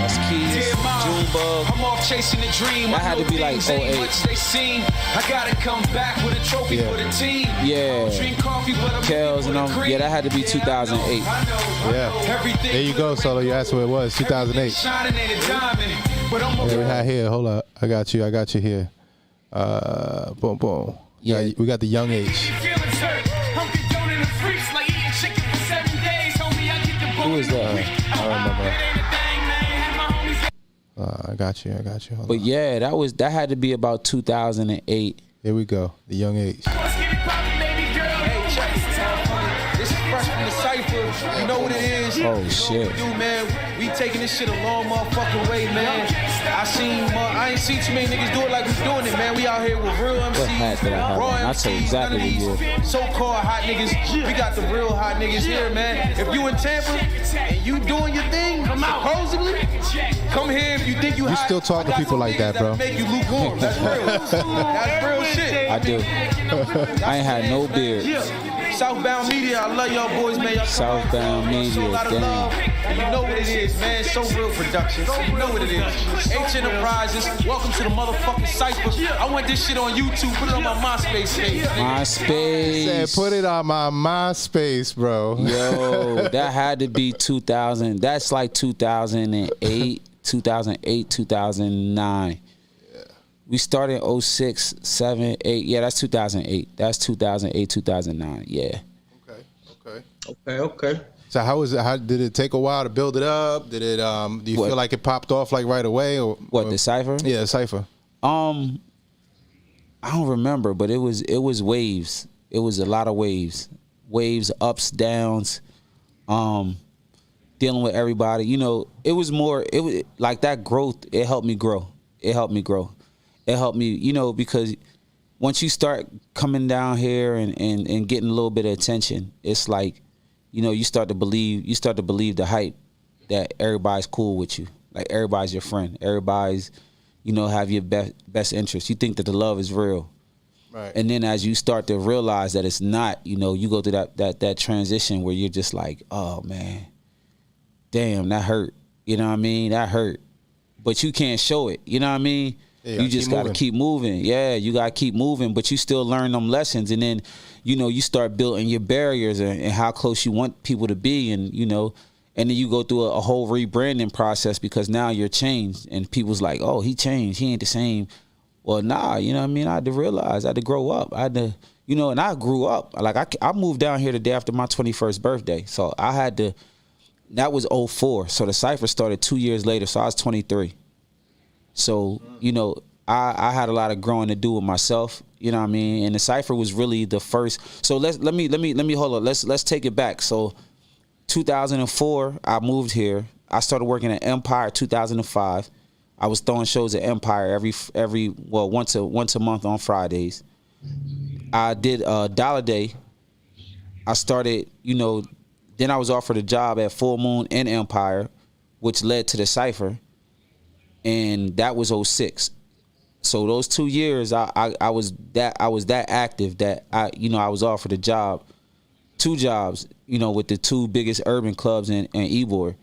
That's Keys, Junebug. I'm off chasing the dream. That had to be like 08. They seen. I gotta come back with a trophy for the team. Yeah. Drink coffee, but I'm Kells and them. Yeah, that had to be 2008. Yeah. There you go, Solo. You asked what it was. 2008. Shining ain't a diamond, but I'm Yeah, we had here. Hold up. I got you here. Boom. Yeah, we got the young age. Who is that? I don't remember. I got you. Hold But on. yeah, that had to be about 2008. Here we go. The young age. This is fresh from the cypher. You know what it is. Oh shit. Dude, man, we taking this shit a long motherfucking way, man. I ain't seen too many niggas do it like we doing it, man. We out here with real MCs, hat did I have raw on? I'll MCs, tell you exactly none of what these so-called hot niggas. We got the real hot niggas here, man. If you in Tampa and you doing your thing, supposedly, come here if you think you hot. still talk to people like that, bro. Make you lukewarm. That's real. That's real shit. I do. I ain't had no beard. Southbound Media, I love y'all boys, man. Y'all Southbound Media, a lot of damn. love. And you know what it is, man. So Real Productions. You know what it is. H Enterprises. Welcome to the motherfucking cypher. I want this shit on YouTube. Put it on my MySpace page. MySpace. Said, put it on my MySpace, bro. Yo, that had to be 2000. That's like 2008, 2009. We started in 06, 7, 8. Yeah, that's 2008. That's 2008, 2009. Yeah. Okay. Okay. So how was it? How did it take a while to build it up? Did it? Do you feel like it popped off like right away, or what, the cipher? Yeah, the cipher. I don't remember, but it was waves. It was a lot of waves, ups, downs, dealing with everybody. You know, it was like that growth. It helped me grow. It helped me, you know, because once you start coming down here and getting a little bit of attention, it's like, you know, you start to believe the hype that everybody's cool with you. Like, everybody's your friend. Everybody's, you know, have your best interest. You think that the love is real. Right. And then as you start to realize that it's not, you know, you go through that transition where you're just like, oh man, damn, that hurt. You know what I mean? That hurt. But you can't show it. You know what I mean? Yeah, you just got to keep moving. Yeah, you got to keep moving, but you still learn them lessons. And then, you know, you start building your barriers and how close you want people to be. And, you know, and then you go through a whole rebranding process because now you're changed. And people's like, oh, he changed. He ain't the same. Well, nah, you know what I mean? I had to realize. I had to grow up. I had to, you know, and I grew up. Like, I moved down here the day after my 21st birthday. So I had to, that was 04. So the Cypher started 2 years later. So I was 23. So, you know, I had a lot of growing to do with myself, you know what I mean? And the Cypher was really the first. So let me hold on. Let's take it back. So 2004, I moved here. I started working at Empire 2005. I was throwing shows at Empire once a month on Fridays. I did Dollar Day. I started, you know, then I was offered a job at Full Moon and Empire, which led to the Cypher. And that was 06. So those 2 years, I was that active that I was offered a job, 2 jobs, you know, with the 2 biggest urban clubs in Ybor,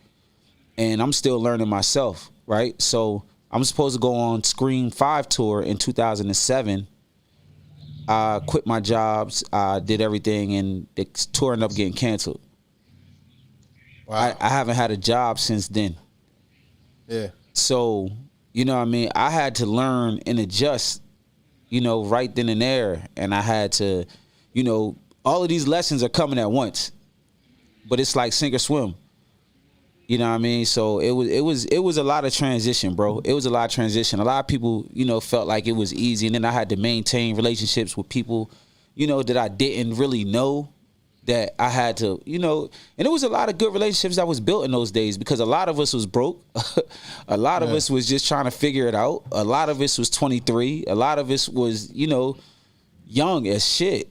and I'm still learning myself, right? So I'm supposed to go on Scream 5 tour in 2007. I quit my jobs, I did everything, and the tour ended up getting canceled. Wow. I haven't had a job since then. Yeah. So, you know what I mean? I had to learn and adjust, you know, right then and there. And I had to, you know, all of these lessons are coming at once. But it's like sink or swim. You know what I mean? So it was a lot of transition, bro. It was a lot of transition. A lot of people, you know, felt like it was easy. And then I had to maintain relationships with people, you know, that I didn't really know. That I had to, you know, and it was a lot of good relationships that was built in those days because a lot of us was broke. A lot of us was just trying to figure it out. A lot of us was 23. A lot of us was, you know, young as shit.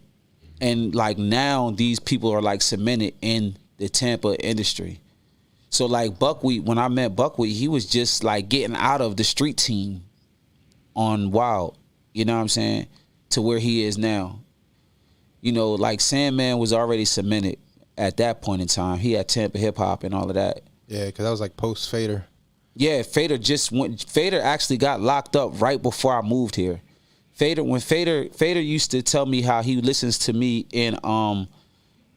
And like now these people are like cemented in the Tampa industry. So like Buckwheat, when I met Buckwheat, he was just like getting out of the street team on Wild, you know what I'm saying, to where he is now. You know, like Sandman was already cemented at that point in time. He had Tampa Hip Hop and all of that. Yeah, because that was like post Fader. Yeah, Fader actually got locked up right before I moved here. Fader used to tell me how he listens to me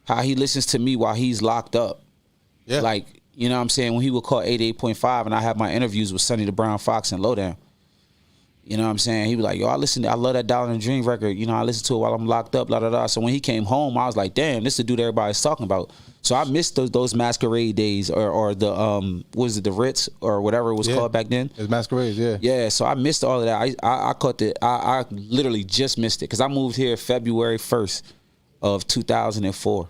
while he's locked up. Yeah. Like, you know what I'm saying, when he would call 88.5 and I have my interviews with Sonny the Brown Fox and Lowdown. You know what I'm saying? He was like, yo, I love that Dollar and Dream record. You know, I listen to it while I'm locked up, blah, blah, blah. So when he came home, I was like, damn, this is the dude everybody's talking about. So I missed those Masquerade days or the, was it the Ritz or whatever it was called back then? It was Masquerades, yeah. Yeah, so I missed all of that. I caught I literally just missed it because I moved here February 1st of 2004.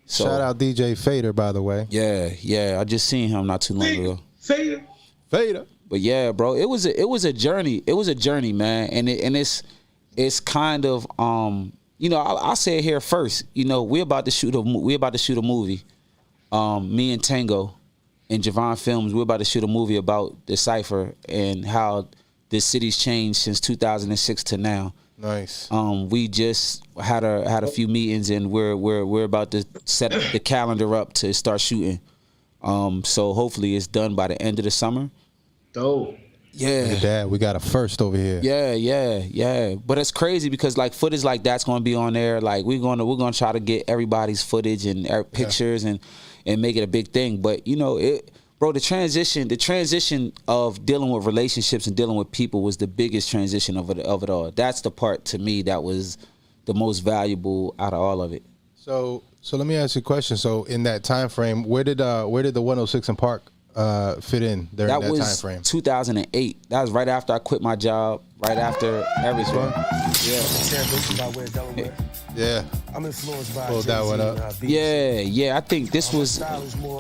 So, shout out DJ Fader, by the way. Yeah. I just seen him not too long ago. Fader. But yeah, bro, it was a journey. It was a journey, man, and it's kind of you know, I'll say it here first. You know, we're about to shoot a movie. Me and Tango and Javon Films, we're about to shoot a movie about the Cypher and how the city's changed since 2006 to now. Nice. We just had a few meetings and we're about to set the calendar up to start shooting. So hopefully it's done by the end of the summer. Dope. Yeah. Look at that. We got a first over here. Yeah. But it's crazy because like footage like that's gonna be on there. Like we're gonna try to get everybody's footage and pictures and make it a big thing. But you know, the transition of dealing with relationships and dealing with people was the biggest transition of it all. That's the part to me that was the most valuable out of all of it. So So let me ask you a question. So in that time frame, where did the 106 in Park fit in during that was time frame? 2008. That was right after I quit my job. Right after everything. Yeah. I'm influenced by Pulled that one up. Yeah. I think this was.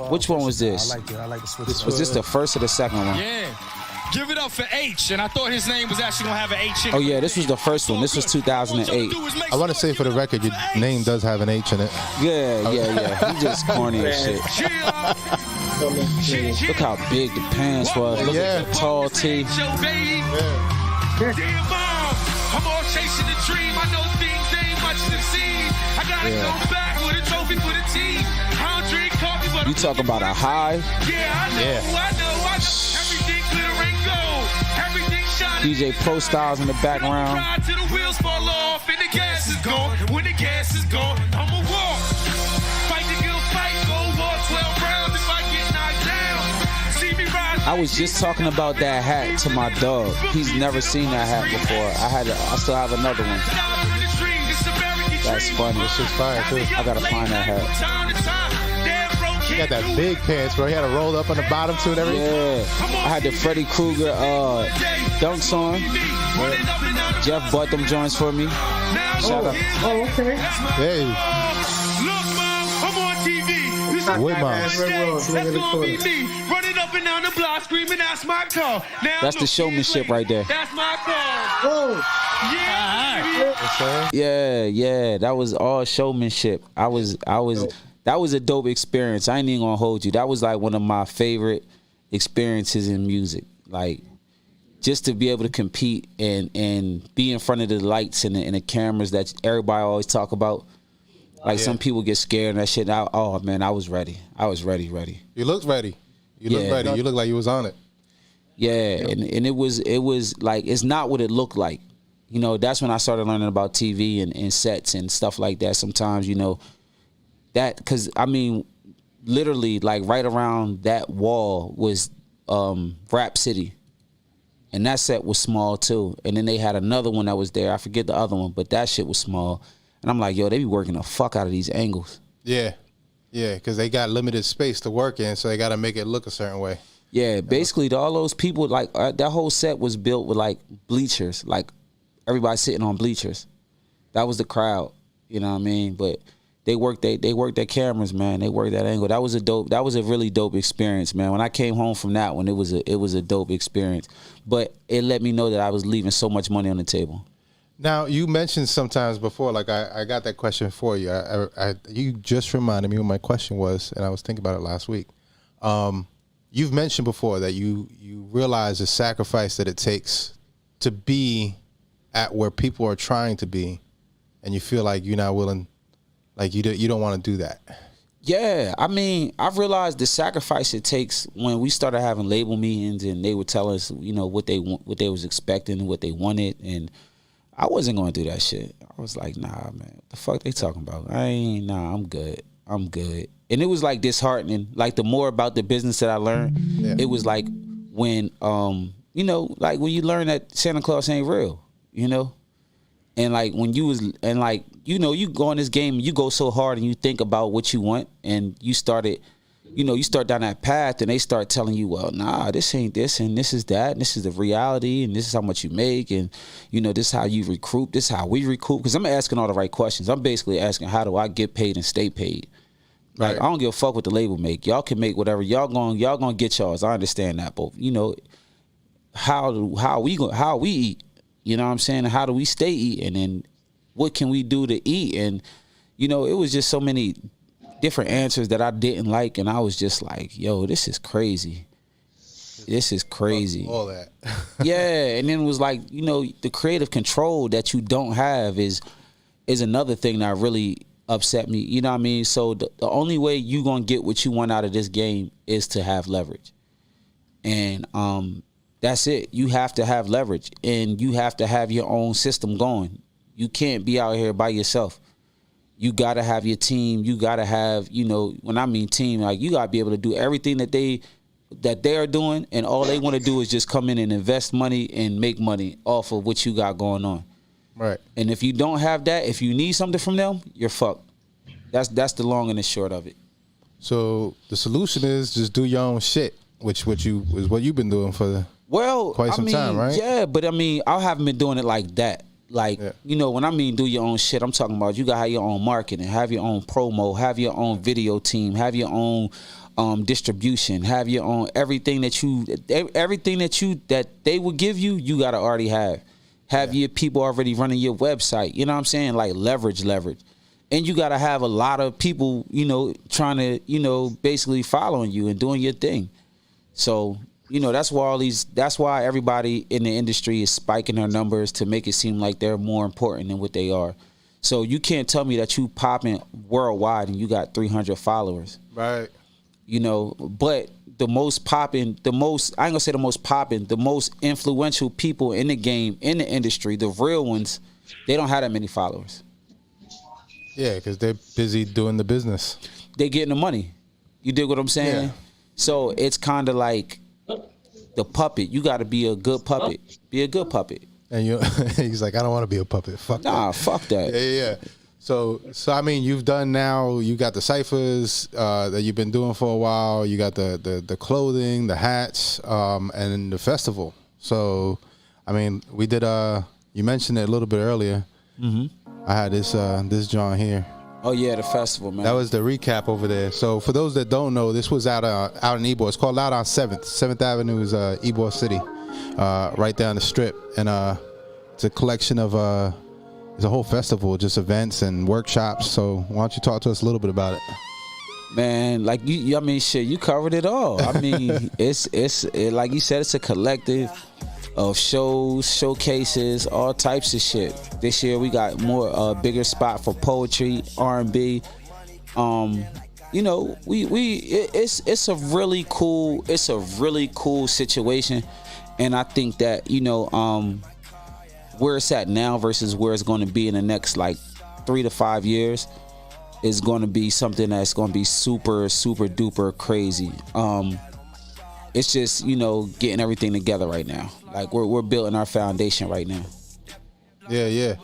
Which one was this? I like to switch. Was this the first or the second one? Yeah. Give it up for Aych, and I thought his name was actually gonna have an H in it. Oh yeah, this was the first one. This was 2008. I want to say for the record, your name does have an H in it. Yeah. He just corny as shit. Look how big the pants was. Look at the tall tee. Dear mom, I'm all chasing the dream. I know things ain't much to see. I gotta go back with a trophy for the team. I don't drink coffee, but You talk about a high. I know. Everything glitter and gold. Everything shining. DJ Pro Styles in the background. Ride till the wheels fall off and the gas is gone. When the gas is gone, I'ma walk. Fight the good fight, go walk 12 rounds if I get knocked down. See me ride. I was just talking about that hat to my dog. He's never seen that hat before. I still have another one. That's funny. This is fire too. I gotta find that hat. He got that big pants, bro. He had it rolled up on the bottom too and everything. Yeah. I had the Freddy Krueger dunks on. Jeff bought them joints for me. Shout out. Oh, okay. Hey, Look, Mom, I'm on TV. Weedman. Running up and down the block screaming, that's my car. Now That's the showmanship right there. That's my car. Oh, Yeah. Yeah. That was all showmanship. That was a dope experience. I ain't even gonna hold you. That was like one of my favorite experiences in music. Like, just to be able to compete and be in front of the lights and the cameras that everybody always talk about. Like, some people get scared and that shit. Oh man, I was ready. I was ready. You looked ready. You looked ready. You looked like you was on it. Yeah, and it was like, it's not what it looked like. You know, that's when I started learning about TV and sets and stuff like that. Sometimes, you know, that, because I mean, literally, like right around that wall was Rap City, and that set was small too. And then they had another one that was there. I forget the other one, but that shit was small. And I'm like, yo, they be working the fuck out of these angles. Yeah, because they got limited space to work in, so they got to make it look a certain way. Yeah, basically, all those people, like that whole set was built with like bleachers, like everybody sitting on bleachers. That was the crowd, you know what I mean? But they worked their cameras, man. They worked that angle. That was a really dope experience, man. When I came home from that one, it was a dope experience. But it let me know that I was leaving so much money on the table. Now, you mentioned sometimes before, like I got that question for you. You just reminded me what my question was, and I was thinking about it last week. You've mentioned before that you realize the sacrifice that it takes to be at where people are trying to be, and you feel like you're not willing, like you don't want to do that. Yeah, I mean, I've realized the sacrifice it takes when we started having label meetings, and they would tell us, you know, what they was expecting, what they wanted, and I wasn't going to do that shit. I was like, nah, man, what the fuck they talking about? I'm good. And it was like disheartening. Like, the more about the business that I learned, it was like when, you know, like when you learn that Santa Claus ain't real, you know? And like when you was, and like, you know, you go in this game, you go so hard and you think about what you want, and you started, you know, you start down that path and they start telling you, well, nah, this ain't this and this is that and this is the reality and this is how much you make and, you know, this is how you recruit, this is how we recruit. Because I'm asking all the right questions. I'm basically asking, how do I get paid and stay paid? Like, right. I don't give a fuck what the label make. Y'all can make whatever. Y'all gonna get y'all's. I understand that, but you know, how we eat. You know what I'm saying? How do we stay eating, and what can we do to eat? And you know, it was just so many different answers that I didn't like, and I was just like, yo, this is crazy. This is crazy. All that. Yeah, and then it was like, you know, the creative control that you don't have is another thing that really upset me. You know what I mean? So the only way you gonna get what you want out of this game is to have leverage. And that's it. You have to have leverage, and you have to have your own system going. You can't be out here by yourself. You gotta have your team. You gotta have, you know, when I mean team, like you gotta be able to do everything that they are doing, and all they want to do is just come in and invest money and make money off of what you got going on. Right. And if you don't have that, if you need something from them, you're fucked. That's the long and the short of it. So the solution is just do your own shit, which is what you've been doing for quite some time, right? Yeah, but I mean, I haven't been doing it like that. Like, you know, when I mean do your own shit, I'm talking about you gotta have your own marketing, have your own promo, have your own video team, have your own distribution, have your own everything that they will give you, you gotta already have. Have your people already running your website. You know what I'm saying? Like leverage. And you gotta have a lot of people, you know, trying to, you know, basically following you and doing your thing. So, you know, that's why everybody in the industry is spiking their numbers to make it seem like they're more important than what they are. So you can't tell me that you popping worldwide and you got 300 followers. Right. You know, but the most influential people in the game, in the industry, the real ones, they don't have that many followers. Yeah, because they're busy doing the business. They getting the money. You dig what I'm saying? Yeah. So it's kind of like the puppet. You got to be a good puppet. Be a good puppet. And he's like, I don't want to be a puppet. Fuck that. Fuck that. Yeah. So I mean, you got the ciphers that you've been doing for a while. You got the clothing, the hats, and the festival. So, I mean, we did. You mentioned it a little bit earlier. Mm-hmm. I had this John here. Oh yeah, the festival, man. That was the recap over there. So for those that don't know, this was out in Ybor. It's called Out on 7th Avenue is Ybor City, right down the strip, and it's a collection of it's a whole festival, just events and workshops. So why don't you talk to us a little bit about it? Man, like I mean, shit, you covered it all. I mean, it's like you said, it's a collective of shows, showcases, all types of shit. This year we got more bigger spot for poetry, R&B. You know, it's a really cool situation, and I think that, you know, where it's at now versus where it's going to be in the next like 3 to 5 years is going to be something that's going to be super duper crazy. It's just, you know, getting everything together right now. Like we're building our foundation right now. Yeah.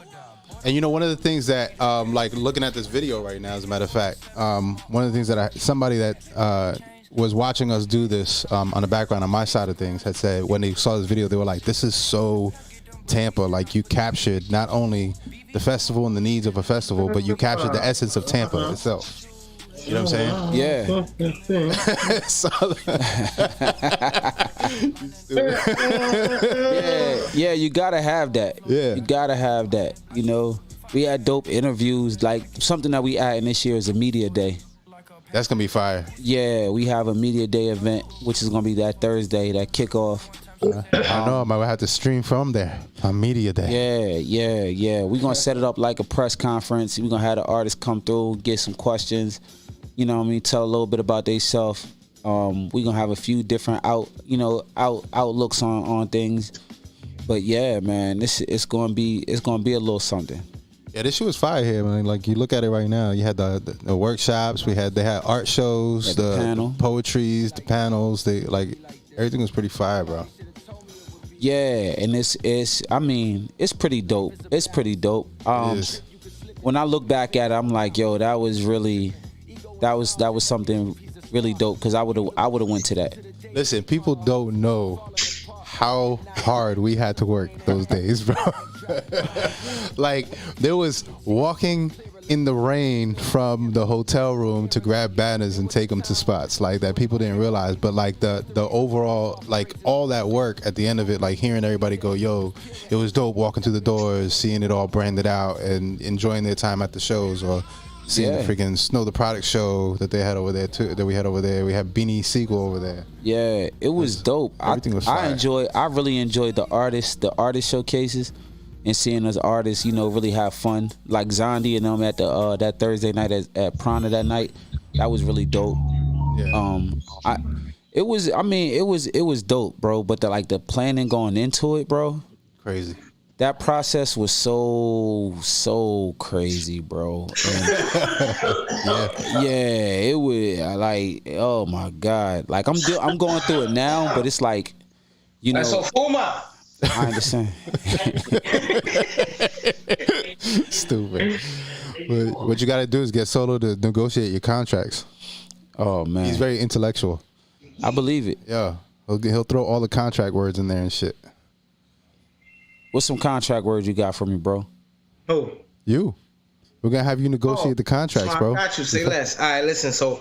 And you know, one of the things that, like looking at this video right now, as a matter of fact, one of the things that somebody that was watching us do this on the background on my side of things had said when they saw this video, they were like, "This is so Tampa. Like you captured not only the festival and the needs of a festival, but you captured the essence of Tampa itself." You know what I'm saying? Yeah. So, yeah, you gotta have that. Yeah. You gotta have that. You know, we had dope interviews. Like something that we adding this year is a media day. that's gonna be fire. Yeah, we have a media day event, which is gonna be that Thursday, that kickoff. I know I might have to stream from there on media day. Yeah. We're gonna set it up like a press conference. We're gonna have the artists come through, get some questions. You know what I mean? Tell a little bit about themselves. We're gonna have a few different outlooks on things. But yeah, man, it's gonna be a little something. Yeah, this shit was fire here, man. Like you look at it right now, you had the workshops, they had art shows, the panel. Poetries, the panels, everything was pretty fire, bro. Yeah, and it's pretty dope. It's pretty dope. It is. When I look back at it, I'm like, yo, that was something really dope, because I would have went to that. Listen, people don't know how hard we had to work those days, bro. Like there was walking in the rain from the hotel room to grab banners and take them to spots like that people didn't realize, but like the overall, like all that work at the end of it, like hearing everybody go, yo, it was dope walking through the doors, seeing it all branded out and enjoying their time at the shows, or seeing the freaking Snow the Product show that they had over there too, that we had over there. We had Beanie Siegel over there. Yeah, it was dope. Everything was fire. I really enjoyed the artist showcases and seeing those artists, you know, really have fun. Like Zondi and them at the that Thursday night at Prana that night. That was really dope. Yeah. It was dope, bro. But the planning going into it, bro. Crazy. That process was so crazy, bro. Yeah, it was like, oh my God. Like I'm going through it now, but it's like, you know. That's so Fuma. I understand. Stupid. But what you got to do is get Solo to negotiate your contracts. Oh man, He's very intellectual. I believe it. Yeah, he'll throw all the contract words in there and shit. What's some contract words you got for me, bro? Who? You. We're gonna have you negotiate the contracts, bro. I got you. Say less. All right, listen. So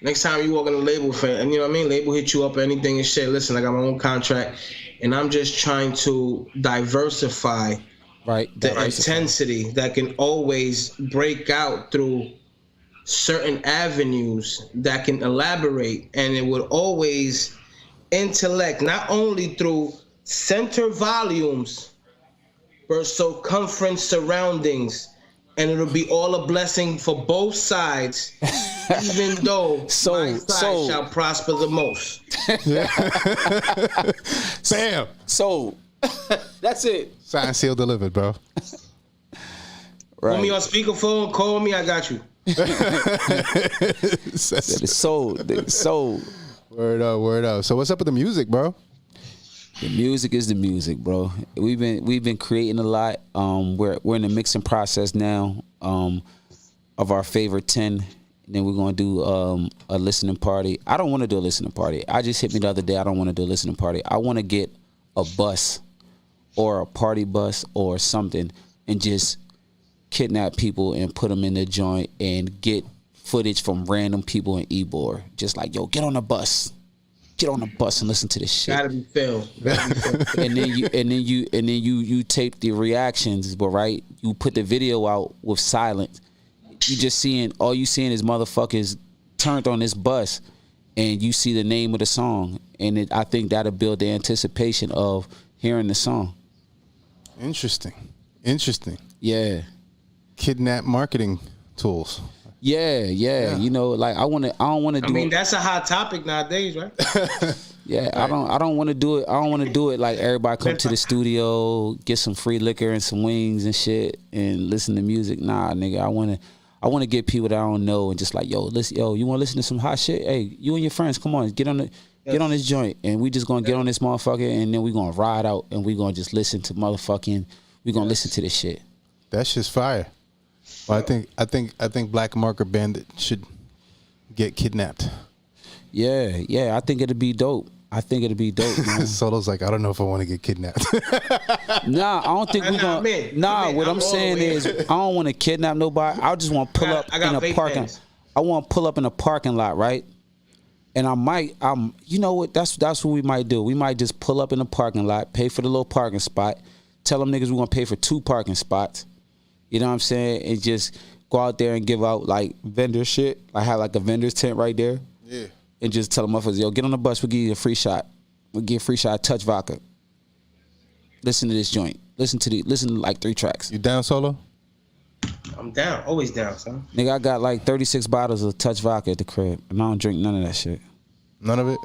next time you walk in a label, and you know what I mean, label hit you up or anything and shit. Listen, I got my own contract, and I'm just trying to diversify the intensity that can always break out through certain avenues that can elaborate, and it would always intellect not only through center volumes but circumference surroundings. And it'll be all a blessing for both sides, even though my side shall prosper the most. Bam. So that's it. Signed, sealed, delivered, bro. Right. Put me on speakerphone, call me, I got you. It's sold. Word up, word up. So what's up with the music, bro? The music is the music, bro. We've been creating a lot. We're in the mixing process now of our favorite 10. And then we're gonna do a listening party. I don't want to do a listening party. I just hit me the other day. I don't want to do a listening party. I want to get a bus or a party bus or something and just kidnap people and put them in the joint and get footage from random people in Ybor. Just like, yo, get on the bus. Get on the bus and listen to this shit. Gotta be filmed. And then you tape the reactions, but right, you put the video out with silence. All you seeing is motherfuckers turned on this bus, and you see the name of the song, and I think that'll build the anticipation of hearing the song. Interesting. Yeah. Kidnap marketing tools. Yeah. You know, like I don't want to do. I mean, that's a hot topic nowadays, right? Yeah, right. I don't want to do it. I don't want to do it like everybody come to the studio, get some free liquor and some wings and shit, and listen to music. Nah, nigga, I want to get people that I don't know and just like, yo, listen, you want to listen to some hot shit? Hey, you and your friends, come on, get on this joint, and we just gonna get on this motherfucker, and then we gonna ride out, and we gonna just listen to motherfucking. We gonna listen to this shit. That shit's fire. Well, I think Black Market Bandit should get kidnapped. Yeah, I think it'd be dope. Man. Solo's like, I don't know if I want to get kidnapped. Nah, I don't think we're gonna. Nah, what I'm saying is, I don't want to kidnap nobody. I just want to pull up in a parking. I want to pull up in a parking lot, right? And you know what? That's what we might do. We might just pull up in a parking lot, pay for the little parking spot, tell them niggas we're gonna pay for 2 parking spots. You know what I'm saying? And just go out there and give out like vendor shit. I have like a vendor's tent right there. Yeah. And just tell them motherfuckers, yo, get on the bus, we'll give you a free shot. We'll give you a free shot, touch vodka. Listen to this joint. Listen to like 3 tracks. You down, Solo? I'm down. Always down, son. Nigga, I got like 36 bottles of touch vodka at the crib. And I don't drink none of that shit. None of it?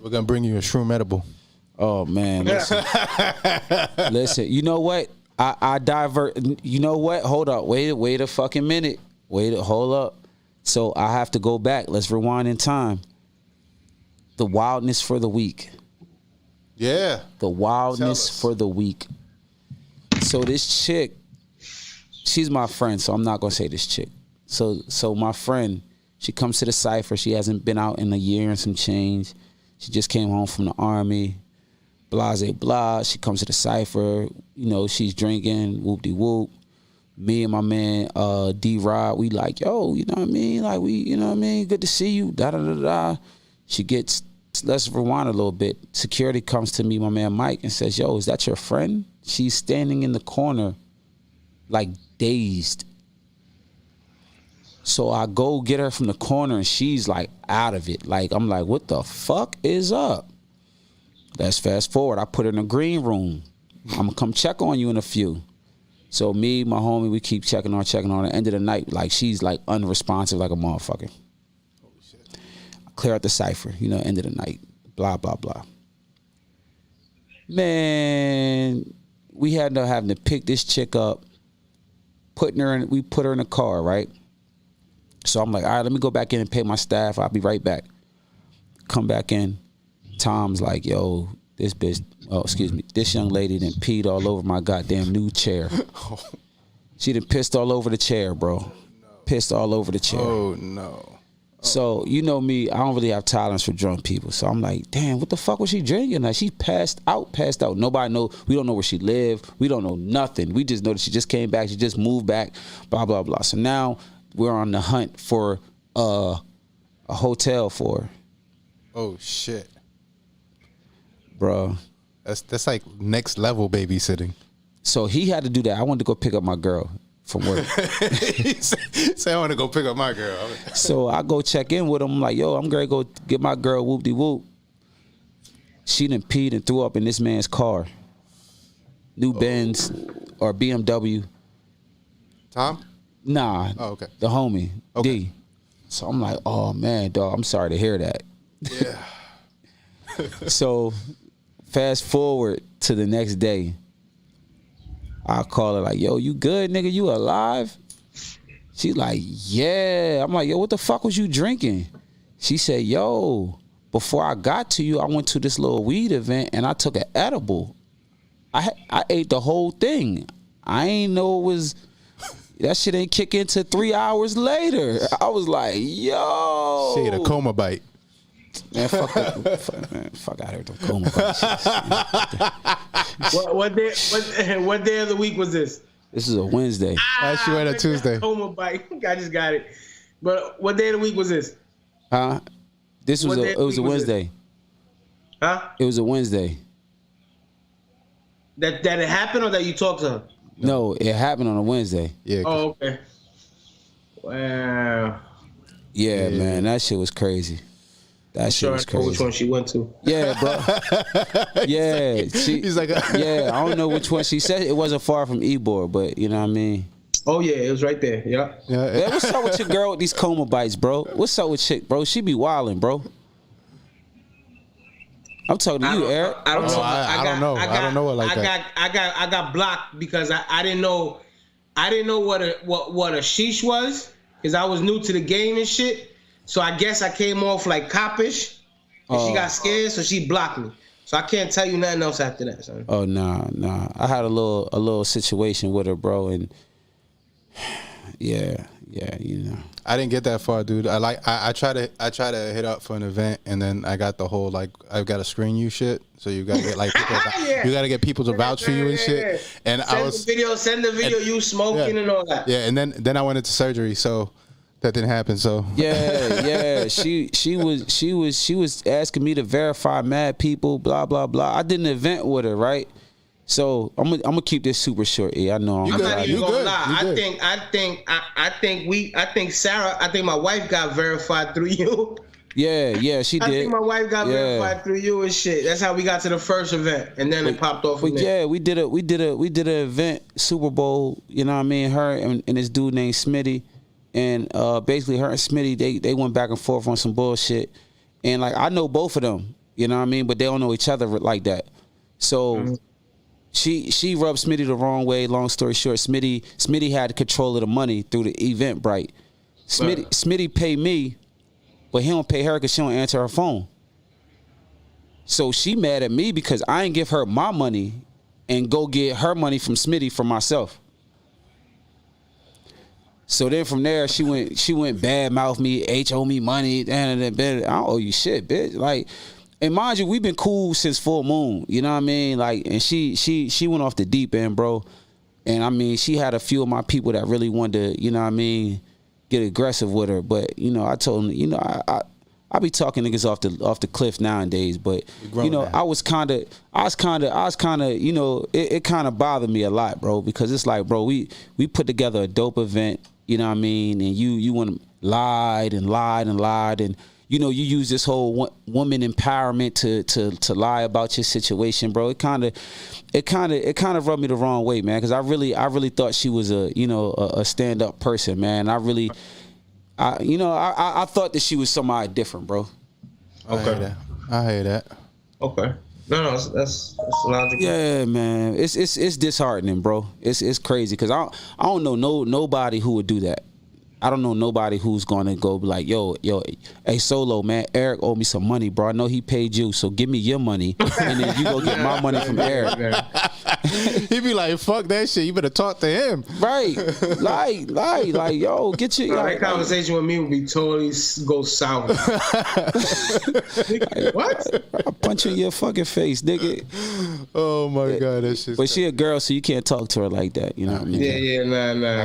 We're going to bring you a shroom edible. Oh, man. Listen, you know what? I divert. You know what? Hold up. Wait a fucking minute. Hold up. So I have to go back. Let's rewind in time. The wildness for the week. Yeah. The wildness for the week. So this chick, she's my friend, so I'm not gonna say this chick. So my friend, she comes to the cypher. She hasn't been out in a year and some change. She just came home from the army. Blase blah. She comes to the cypher. You know, she's drinking. Whoop de whoop. Me and my man D-Rod, we like, yo, you know what I mean? Like you know what I mean? Good to see you. Da da da da. She gets. Let's rewind a little bit. Security comes to me, my man Mike, and says, yo, is that your friend? She's standing in the corner, like dazed. So I go get her from the corner, and she's like out of it. Like, I'm like, what the fuck is up? Let's fast forward. I put her in the green room. I'm going to come check on you in a few. So me, my homie, we keep checking on her. At the end of the night, like, she's like unresponsive like a motherfucker. I clear out the cypher, you know, end of the night. Blah, blah, blah. Man, we had to having to pick this chick up, we put her in a car, right? So I'm like, all right, let me go back in and pay my staff. I'll be right back. Come back in. Tom's like, yo, this young lady done peed all over my goddamn new chair. She done pissed all over the chair, bro. Pissed all over the chair. Oh no. So you know me, I don't really have tolerance for drunk people. So I'm like, damn, what the fuck was she drinking? Like she passed out. Nobody know. We don't know where she lived. We don't know nothing. We just know that she just came back. She just moved back. Blah blah blah. So now we're on the hunt for a hotel for her. Oh shit. Bro. That's like next level babysitting. So he had to do that. I wanted to go pick up my girl from work. Say I want to go pick up my girl. So I go check in with him. I'm like, yo, I'm gonna go get my girl whoop-de-whoop. She done peed and threw up in this man's car. New Benz or BMW. Tom? Nah. Oh, okay. The homie, Okay. D. So I'm like, oh man, dog, I'm sorry to hear that. Yeah. So fast forward to the next day. I call her like, yo, you good, nigga? You alive? She like, yeah. I'm like, yo, what the fuck was you drinking? She said, yo, before I got to you, I went to this little weed event and I took an edible. I ate the whole thing. I ain't know it was, that shit ain't kick into 3 hours later. I was like, yo. She ate a coma bite. Man, fuck that. Man, fuck out here with them coma bites. What day of the week was this? This is a Wednesday. She went on Tuesday. Coma bite. I just got it. But what day of the week was this? Huh? This was What day it of was the a week was Wednesday. Huh? It was a Wednesday. That it happened or that you talked to her? No, it happened on a Wednesday. Yeah. Oh, okay. Wow. Yeah, man, that shit was crazy. That shit Sure, was I know which crazy. one she went to. Yeah, bro. Yeah, He's like, yeah, I don't know which one she said. It wasn't far from Ebor, but you know what I mean. Oh yeah, it was right there. Yeah. Yeah, what's up with your girl with these coma bites, bro? What's up with chick, bro? She be wilding, bro. I'm talking to you, Eric. I don't know. I don't know. I don't know it like that. I got blocked because I didn't know what a sheesh was because I was new to the game and shit. So I guess I came off like coppish, and she got scared, so she blocked me. So I can't tell you nothing else after that, son. Oh nah. I had a little situation with her, bro, and yeah, you know. I didn't get that far, dude. I try to hit up for an event, and then I got the whole like I've got to screen you shit. So you gotta get like people, Yeah. you gotta get people to vouch for you and shit. And Send the video, you smoking and all that. Yeah, and then I went into surgery, so that didn't happen. So Yeah. She was asking me to verify mad people, blah blah blah. I did an event with her, right? So I'm gonna keep this super short. I know I'm not even gonna lie. You I think my wife got verified through you. Yeah, she did. I think my wife got verified through you and shit. That's how we got to the first event, and then it popped off. But yeah, we did an event, Super Bowl. You know what I mean? Her and this dude named Smitty, and basically her and Smitty they went back and forth on some bullshit, and like I know both of them. You know what I mean? But they don't know each other like that. So. She rubbed Smitty the wrong way. Long story short, Smitty had control of the money through the Eventbrite. Smitty pay me, but he don't pay her because she don't answer her phone. So she mad at me because I ain't give her my money and go get her money from Smitty for myself. So then from there she went bad mouth me, H owe me money, and I don't owe you shit, bitch. Like. And mind you, we've been cool since full moon. You know what I mean? Like, and she went off the deep end, bro. And I mean, she had a few of my people that really wanted to, you know what I mean, get aggressive with her. But you know, I told them, you know, I be talking niggas off the cliff nowadays. But you know, I was kind of, you know, it kind of bothered me a lot, bro, because it's like, bro, we put together a dope event. You know what I mean? And you want to lied and. You know, you use this whole woman empowerment to lie about your situation, bro. It kind of rubbed me the wrong way, man. Because I really thought she was a stand up person, man. I thought that she was somebody different, bro. Okay, I hear that. Okay. No, that's logical. Yeah, man. It's disheartening, bro. It's crazy because I don't know nobody who would do that. I don't know nobody who's gonna go be like, yo, hey Solo, man, Eric owe me some money, bro. I know he paid you, so give me your money, and then you go get my money from Eric. He'd be like, fuck that shit. You better talk to him. Right. Like, yo, get your That conversation with me would be totally go south. What? I'll punch you in your fucking face, nigga. Oh my God, that shit's But she a girl, so you can't talk to her like that. You know what I mean? Yeah, nah.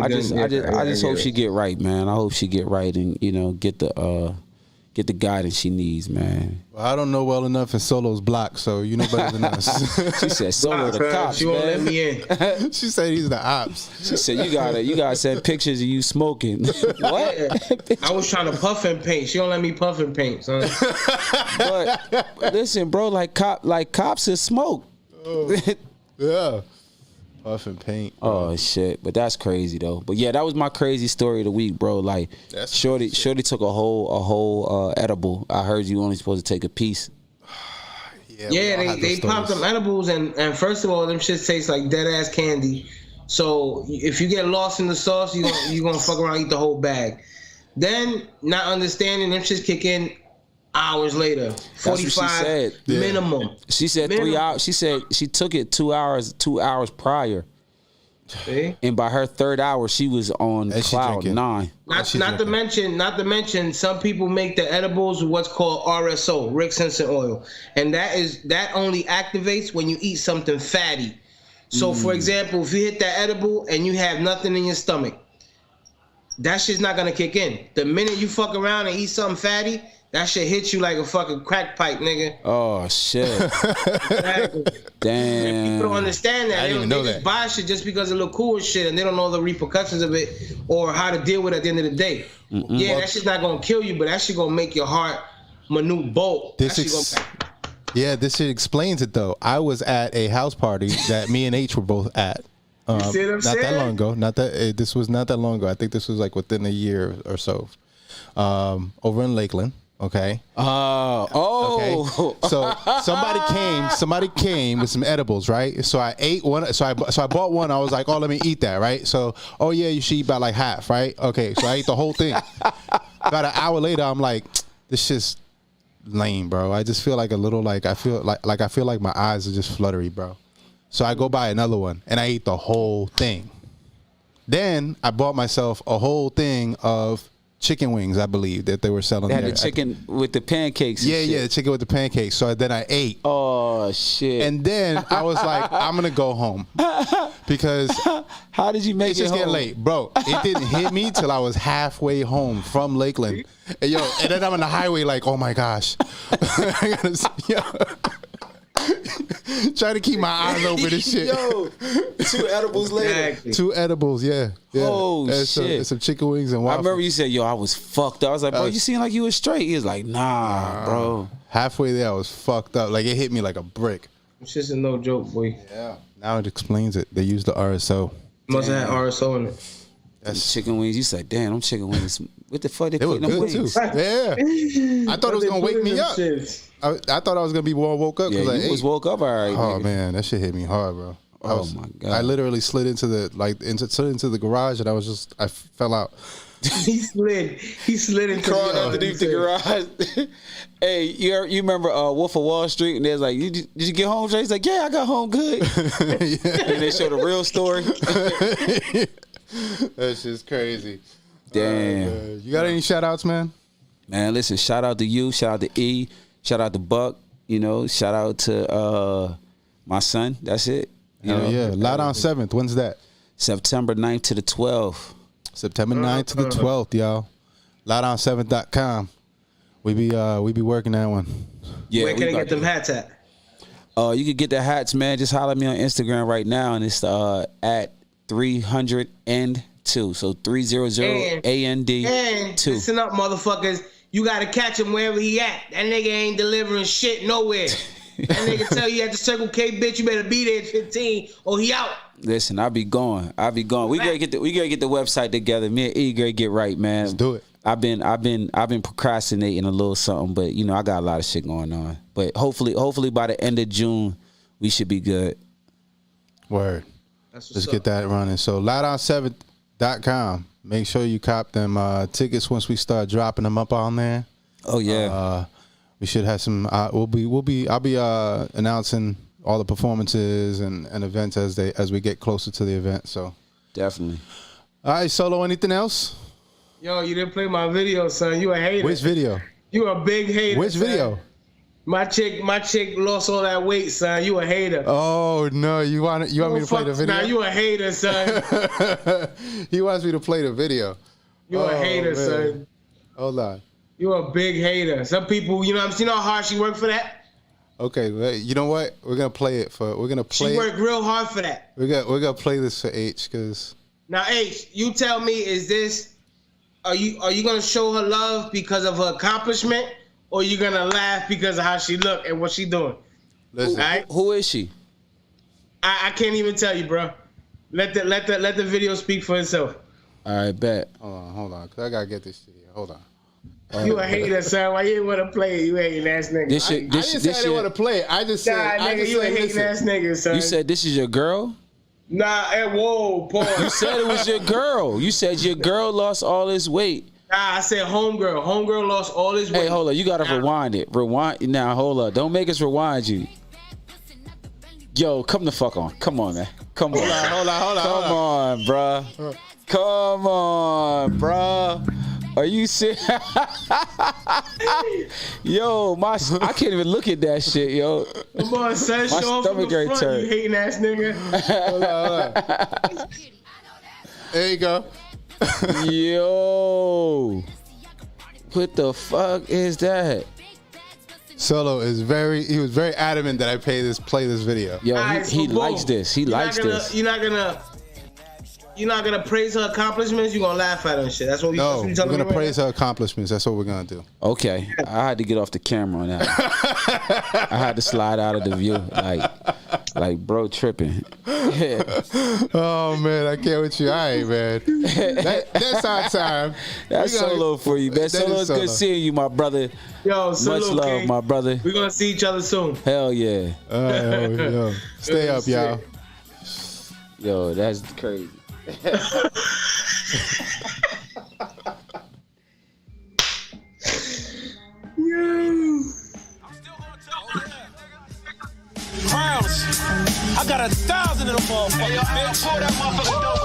I just hope she get right, man. I hope she get right and get the guidance she needs, man. Well, I don't know well enough in Solo's block, so you know better than us. She said Solo the cops, she won't let man. me in. She said he's the ops. She said you gotta send pictures of you smoking. What? I was trying to puff and paint. She don't let me puff and paint, son. But listen, bro, like cops is smoke. Yeah. Puff and paint. Oh shit, but that's crazy though. But yeah, that was my crazy story of the week, bro. Like, That's Shorty took a whole edible. I heard you only supposed to take a piece. Yeah, they popped them edibles, and first of all, them shits taste like dead ass candy. So if you get lost in the sauce, you gonna fuck around and eat the whole bag. Then, not understanding, them shits kick in hours later. 45 minimum. She said 3 hours. She said she took it 2 hours prior. See? And by her third hour, she was on cloud 9. Not to mention, some people make the edibles with what's called RSO, Rick Simpson oil, and that only activates when you eat something fatty. So, for example, if you hit that edible and you have nothing in your stomach, that shit's not gonna kick in. The minute you fuck around and eat something fatty, that shit hits you like a fucking crack pipe, nigga. Oh shit! Exactly. Damn. People don't understand that. I didn't even know they just buy shit just because it look cool and shit, and they don't know the repercussions of it or how to deal with it at the end of the day. Yeah, that shit's not gonna kill you, but that shit gonna make your heart minute bolt. This shit explains it though. I was at a house party that me and Aych were both at. See what I'm not saying? that long ago. This was not that long ago. I think this was like within a year or so. Over in Lakeland. Okay. Okay. So somebody came with some edibles, right? So I ate one. So I bought one. I was like, oh, let me eat that, right? So, oh yeah, you should eat about like half, right? Okay. So I ate the whole thing. About an hour later, I'm like, this shit's lame, bro. I just feel like I feel like my eyes are just fluttery, bro. So I go buy another one and I ate the whole thing. Then I bought myself a whole thing of chicken wings, I believe, that they were selling. They had the chicken with the pancakes. Yeah, the chicken with the pancakes. So then I ate. Oh shit! And then I was like, I'm gonna go home because how did you make it? It's just getting late, bro. It didn't hit me till I was halfway home from Lakeland. And then I'm on the highway like, oh my gosh. I gotta see, trying to keep my eyes open and shit. Yo, 2 edibles later. Exactly. 2 edibles, yeah. Oh and shit! Some chicken wings and waffles. I remember you said, "Yo, I was fucked up." I was like, "Bro, you seem like you was straight." He was like, "Nah, bro." Halfway there, I was fucked up. Like it hit me like a brick. It's just a no joke, boy. Yeah. Now it explains it. They used the RSO. Must have had RSO in it. That's chicken wings. You said, "Damn, them chicken wings. What the fuck they They were put in them good too. wings?" Yeah. I thought it was gonna wake me up. I thought I was gonna be more woke up. Yeah, I you ate. was woke up alright. Oh nigga. man, that shit hit me hard, bro. My god! I literally slid into the garage and I fell out. He slid into Crawled underneath the garage. Hey, you remember Wolf of Wall Street? And there's like, did you get home? He's like, yeah, I got home good. And they show the real story. That's just crazy. Damn. You got any shout outs, man? Man, listen, shout out to you, shout out to E, shout out to Buck, shout out to my son. That's it. Yeah. Loud on 7th. When's that? September 9th to the 12th. September 9th to the 12th, y'all. Loudon7th.com. We be working that one. Yeah, where can I get them hats at? You can get the hats, man. Just holler at me on Instagram right now, and it's at 300 and 2. So 300 AND 2. Listen up, motherfuckers. You gotta catch him wherever he at. That nigga ain't delivering shit nowhere. That nigga tell you at the Circle K, bitch, you better be there at 15 or he out. Listen, I'll be going. We gotta get the website together. Me and E gotta get right, man. Let's do it. I've been procrastinating a little something, but I got a lot of shit going on. But hopefully by the end of June, we should be good. Word. Let's get that running. So loudon7th.com. Make sure you cop them tickets once we start dropping them up on there. Oh yeah. We should have some. I'll be announcing all the performances and events as we get closer to the event. So Definitely. all right, Solo. Anything else? Yo, you didn't play my video, son. You a hater. Which video? You a big hater. Which son. video? My chick lost all that weight, son. You a hater. Oh no, you want me to play the video? Nah, you a hater, son. He wants me to play the video. You a hater, man. son. Hold on. You a big hater. Some people, you know what I'm saying? You know how hard she worked for that? Okay, you know what? We're gonna play it She worked real hard for that. We're gonna play this for H, cause Now, Aych, you tell me, are you gonna show her love because of her accomplishment, or you gonna laugh because of how she look and what she doing? listen. Right? Who is she? I can't even tell you, bro. Let the video speak for itself. All right, bet. Hold on, cause I gotta get this shit here. Hold on. You a hater, son. Why you ain't want to play it? You hating ass nigga. I didn't say I didn't want to play it. I just said. Nah, I nigga, just you a said, hating ass nigga, son. You said this is your girl? Nah, whoa, You pause. said it was your girl. You said your girl lost all this weight. Nah, I said homegirl. Homegirl lost all his weight. Hey, hold on. You gotta rewind it. Rewind now. Hold up. Don't make us rewind you. Yo, come the fuck on. Come on, man. Come on. Hold on. Come on, bruh. Come on, bruh. Are you serious? Yo, I can't even look at that shit, yo. Come on, son. My Show off from stomach the already front, turned. you hating ass nigga. Hold on. There you go. Yo. What the fuck is that? Solo is he was very adamant that I play this video. Yo, Alright, he so likes boom. this. He likes this. You're not gonna praise her accomplishments. You're gonna laugh at her and shit. That's what we. No, that's we're what you gonna telling me praise her accomplishments. That's what we're gonna do. Okay, I had to get off the camera on that. I had to slide out of the view, like bro tripping. Oh man, I can't with you. All right, man. That's our time. That's Solo for you, man. That Solo, is it's Solo. good seeing you, my brother. Yo, Solo, Much love, okay? my brother. We're gonna see each other soon. Hell yeah. Yo. Stay up, y'all. Yo, that's crazy. Crowns. I got 1,000 of them motherfuckers, bitch. Pull that motherfucker dope.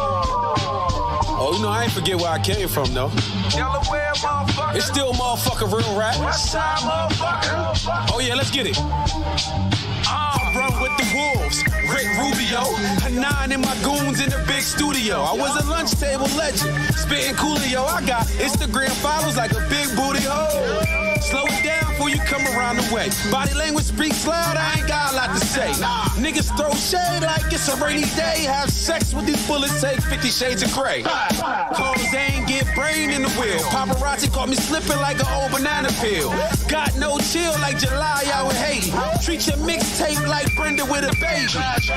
Oh, you know, I ain't forget where I came from, though. Delaware, motherfucker. It's still motherfucking real rap. Westside, motherfucker. Oh, yeah, let's get it. I run with the wolves. Rick Rubio. A 9 in my goons in the big studio. I was a lunch table legend. Spitting Coolio. I got Instagram follows like a big booty hole. Slow it down before you come around the way. Body language speaks loud, I ain't got a lot to say. Niggas throw shade like it's a rainy day. Have sex with these bullets, take 50 shades of gray. Cause they ain't get brain in the wheel. Paparazzi caught me slipping like an old banana peel. Got no chill like July out in Haiti. Treat your mixtape like Brenda with a baby. Trash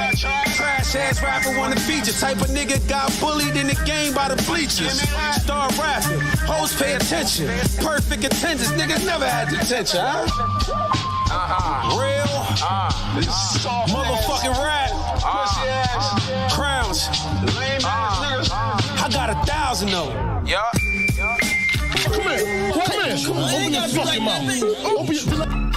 ass rapper wanna feature. Type of nigga got bullied in the game by the bleachers. Start rapping, hoes pay attention. Perfect attendance, niggas never had detention, huh? Real motherfucking rap. Crowns. I got 1,000 though. Come here. Open your fucking mouth. Open your.